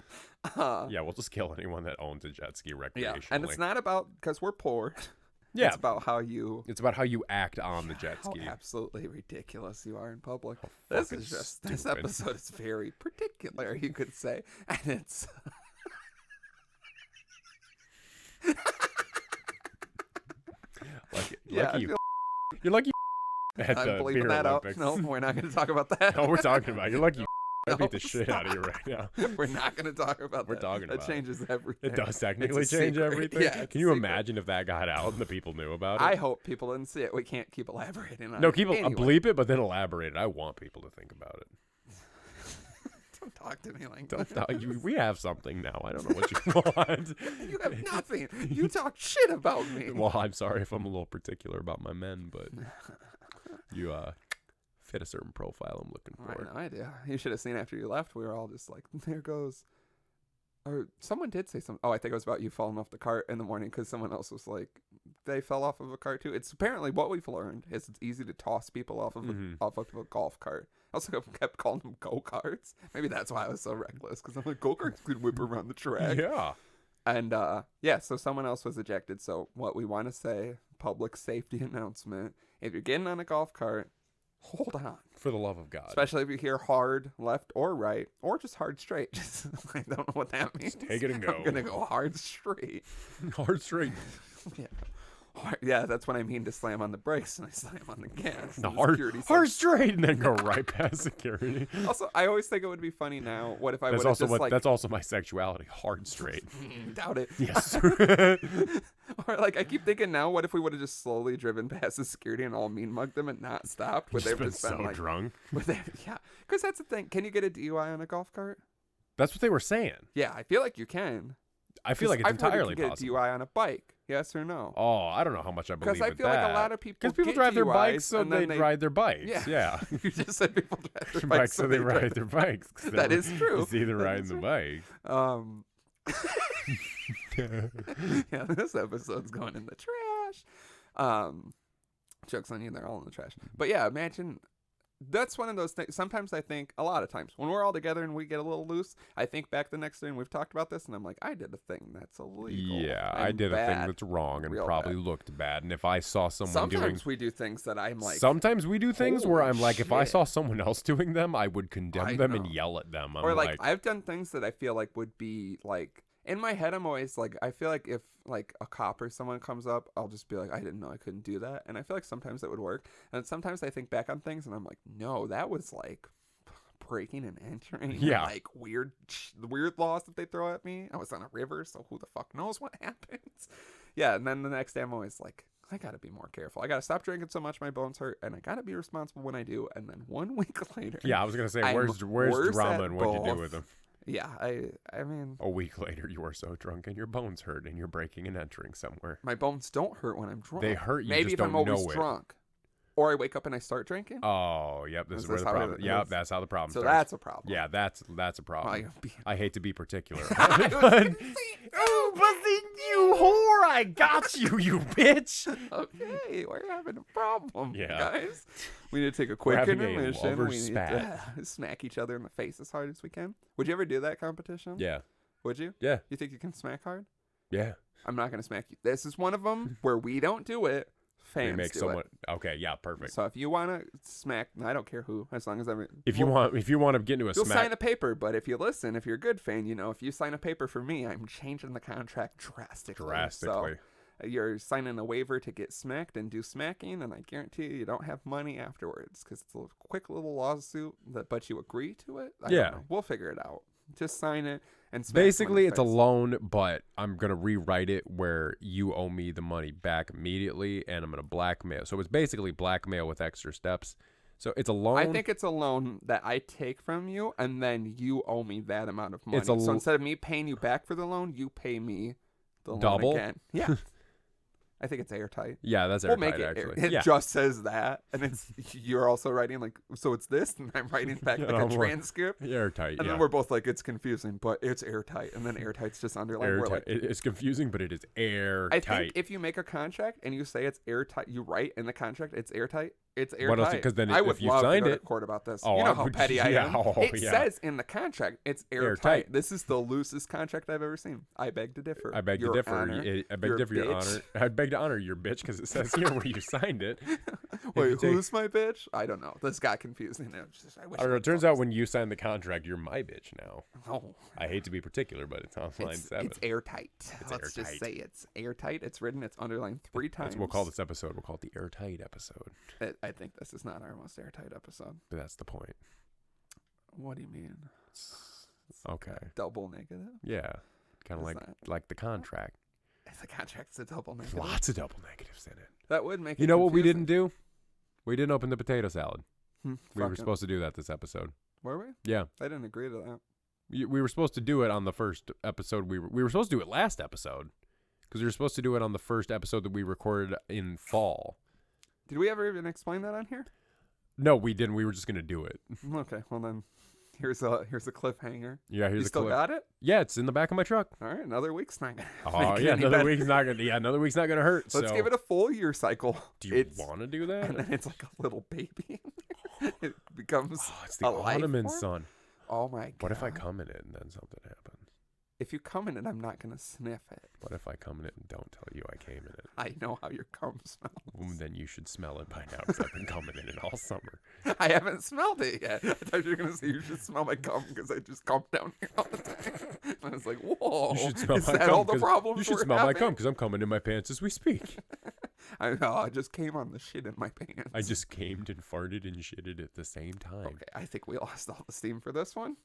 Yeah. Yeah, we'll just kill anyone that owns a jet ski recreationally. Yeah. And it's not about because we're poor. Yeah. It's about how you act on the jet ski. How absolutely ridiculous you are in public. This episode is very particular, you could say. And it's You're lucky at I'm the bleeping beer that Olympics. out. No, we're not going to talk about that. No, we're talking about. You're lucky. I beat the shit out of you right now. We're not going to talk about that. We're talking about that. Changes everything. It does technically change everything. Yeah, can you imagine if that got out and the people knew about it? I hope people didn't see it. We can't keep elaborating on it. No, bleep it, but then elaborate it. I want people to think about it. Don't talk to me like that. We have something now. I don't know what you want. You have nothing. You talk shit about me. Well, I'm sorry if I'm a little particular about my men, but you fit a certain profile I'm looking I for. had no idea. You should have seen after you left. We were all just like, there goes. Or someone did say something. Oh, I think it was about you falling off the cart in the morning because someone else was like, they fell off of a cart too. It's apparently what we've learned is it's easy to toss people off of a golf cart. I also kept calling them go-karts. Maybe that's why I was so reckless, because I'm like, go-karts could whip around the track. Yeah. And so someone else was ejected. So what we want to say, public safety announcement, if you're getting on a golf cart, hold on. For the love of God. Especially if you hear hard left or right, or just hard straight. Just, I don't know what that means. Just take it and go. I'm going to go hard straight. Hard straight. Yeah. Yeah, that's what I mean to slam on the brakes and I slam on the gas. The hard straight, and then go right past security. Also, I always think it would be funny now. What if I would that's have just that's also my sexuality. Hard straight. Doubt it. Yes. Or like I keep thinking now, what if we would have just slowly driven past the security and all mean mugged them and not stopped? Would they have just been so like, drunk? Yeah, because that's the thing. Can you get a DUI on a golf cart? That's what they were saying. Yeah, I feel like you can. I feel like it's entirely possible. possible. Get a DUI on a bike? Yes or no? Oh, I don't know how much I believe Because I feel like a lot of people. Because people drive their bikes, so they ride their bikes. Yeah. You just said people drive their bikes, so they ride their bikes. That is true. It's either riding the bike. Yeah, this episode's going in the trash. Jokes on you, they're all in the trash. But yeah, imagine. That's one of those things. Sometimes I think, a lot of times, when we're all together and we get a little loose, I think back the next day and we've talked about this, and I'm like, I did a thing that's illegal. Yeah, I did a thing that's wrong and probably looked bad. And if I saw someone doing... Sometimes we do things that I'm like... Sometimes we do things where I'm like, shit. if I saw someone else doing them, I would condemn them and yell at them. Or like, I've done things that I feel like would be like... In my head, I'm always like, I feel like if like a cop or someone comes up, I'll just be like, I didn't know I couldn't do that. And I feel like sometimes that would work. And sometimes I think back on things and I'm like, no, that was like breaking and entering. Yeah. Like weird laws that they throw at me. I was on a river, so who the fuck knows what happens? Yeah. And then the next day I'm always like, I got to be more careful. I got to stop drinking so much my bones hurt. And I got to be responsible when I do. And then 1 week later. Yeah, I was going to say, where's drama and what'd you do with them? Yeah, I mean... A week later, you are so drunk and your bones hurt and you're breaking and entering somewhere. My bones don't hurt when I'm drunk. They hurt, you Maybe just if don't I'm know always it. drunk. Or I wake up and I start drinking. Oh, yep, this is where the problem... Yep, that's how the problem starts. So that's a problem. Yeah, that's a problem. I hate to be particular. Oh, but you whore, I got you, you bitch. Okay, we're having a problem, yeah. guys. We need to take a quick intermission. We need to smack each other in the face as hard as we can. Would you ever do that competition? Yeah. Would you? Yeah. You think you can smack hard? Yeah. I'm not going to smack you. This is one of them where we don't do it. Fans do it. Okay, yeah, perfect. So if you want to smack, I don't care who, as long as if you want to get into a you'll smack, sign a paper. But if you listen, if you're a good fan, if you sign a paper for me, I'm changing the contract drastically. So you're signing a waiver to get smacked and do smacking, and I guarantee you don't have money afterwards because it's a quick little lawsuit. But you agree to it. I don't know. We'll figure it out. Just sign it and smack basically it's a loan, but I'm gonna rewrite it where you owe me the money back immediately, and I'm gonna blackmail. So it's basically blackmail with extra steps. So it's a loan. I think it's a loan that I take from you, and then you owe me that amount of money. So instead of me paying you back for the loan, you pay me the loan again. Yeah. I think it's Airtight. Yeah, that's Airtight, we'll make it actually. It just says that, and it's you're also writing like, so it's this, and I'm writing back like a transcript. Airtight, and then we're both like, it's confusing, but it's Airtight, and then Airtight's just underlined. Airtight. We're like, it's confusing, but it is airtight. I think if you make a contract and you say it's Airtight, you write in the contract it's Airtight. It's Airtight. What else? Because then I would if you love signed to go it, to court about this. Oh, you know how petty I am. It yeah. says in the contract it's airtight. This is the loosest contract I've ever seen. I beg to differ. I beg to differ. Honor. I beg to differ, Your Honor. I beg to honor your bitch because it says here where you signed it. Wait, who's my bitch? I don't know. This got confusing. I don't know. It turns out when you sign the contract, you're my bitch now. Oh, I hate to be particular, but it's on line 7. It's airtight. Let's just say it's airtight. It's written. It's underlined 3 times. We'll call this episode. We'll call it the Airtight episode. I think this is not our most airtight episode. But that's the point. What do you mean? Okay. Double negative? Yeah. Kind of like the contract. The contract's a double negative. Lots of double negatives in it. That would make it You know what we confusing. didn't do? We didn't open the potato salad. We were Fuck supposed to do that this episode. Were we? Yeah. I didn't agree to that. We were supposed to do it on the first episode. We were supposed to do it last episode because we were supposed to do it on the first episode that we recorded in fall. Did we ever even explain that on here? No, we didn't. We were just gonna do it. Okay, well then, here's a cliffhanger. Yeah, here's You a still clip. got it? Yeah, it's in the back of my truck. All right, another week's not gonna. Oh make it yeah, any another better. week's not gonna. Yeah, another week's not gonna hurt. Let's so. give it a full year cycle. Do you want to do that? And then it's like a little baby. It becomes It's the a life Ottoman form? son. Oh my god. What if I come in it and then something happens? If you come in it, I'm not gonna sniff it. What if I come in it and don't tell you I came in it? I know how your cum smells. Then you should smell it by now because I've been coming in it all summer. I haven't smelled it yet. I thought you were gonna say you should smell my cum because I just cum down here all the time. And I was like, whoa. You should smell is my that cum. all the 'Cause problems you should we're smell my having? cum because I'm coming in my pants as we speak. I know. I just came on the shit in my pants. I just came and farted and shitted at the same time. Okay, I think we lost all the steam for this one.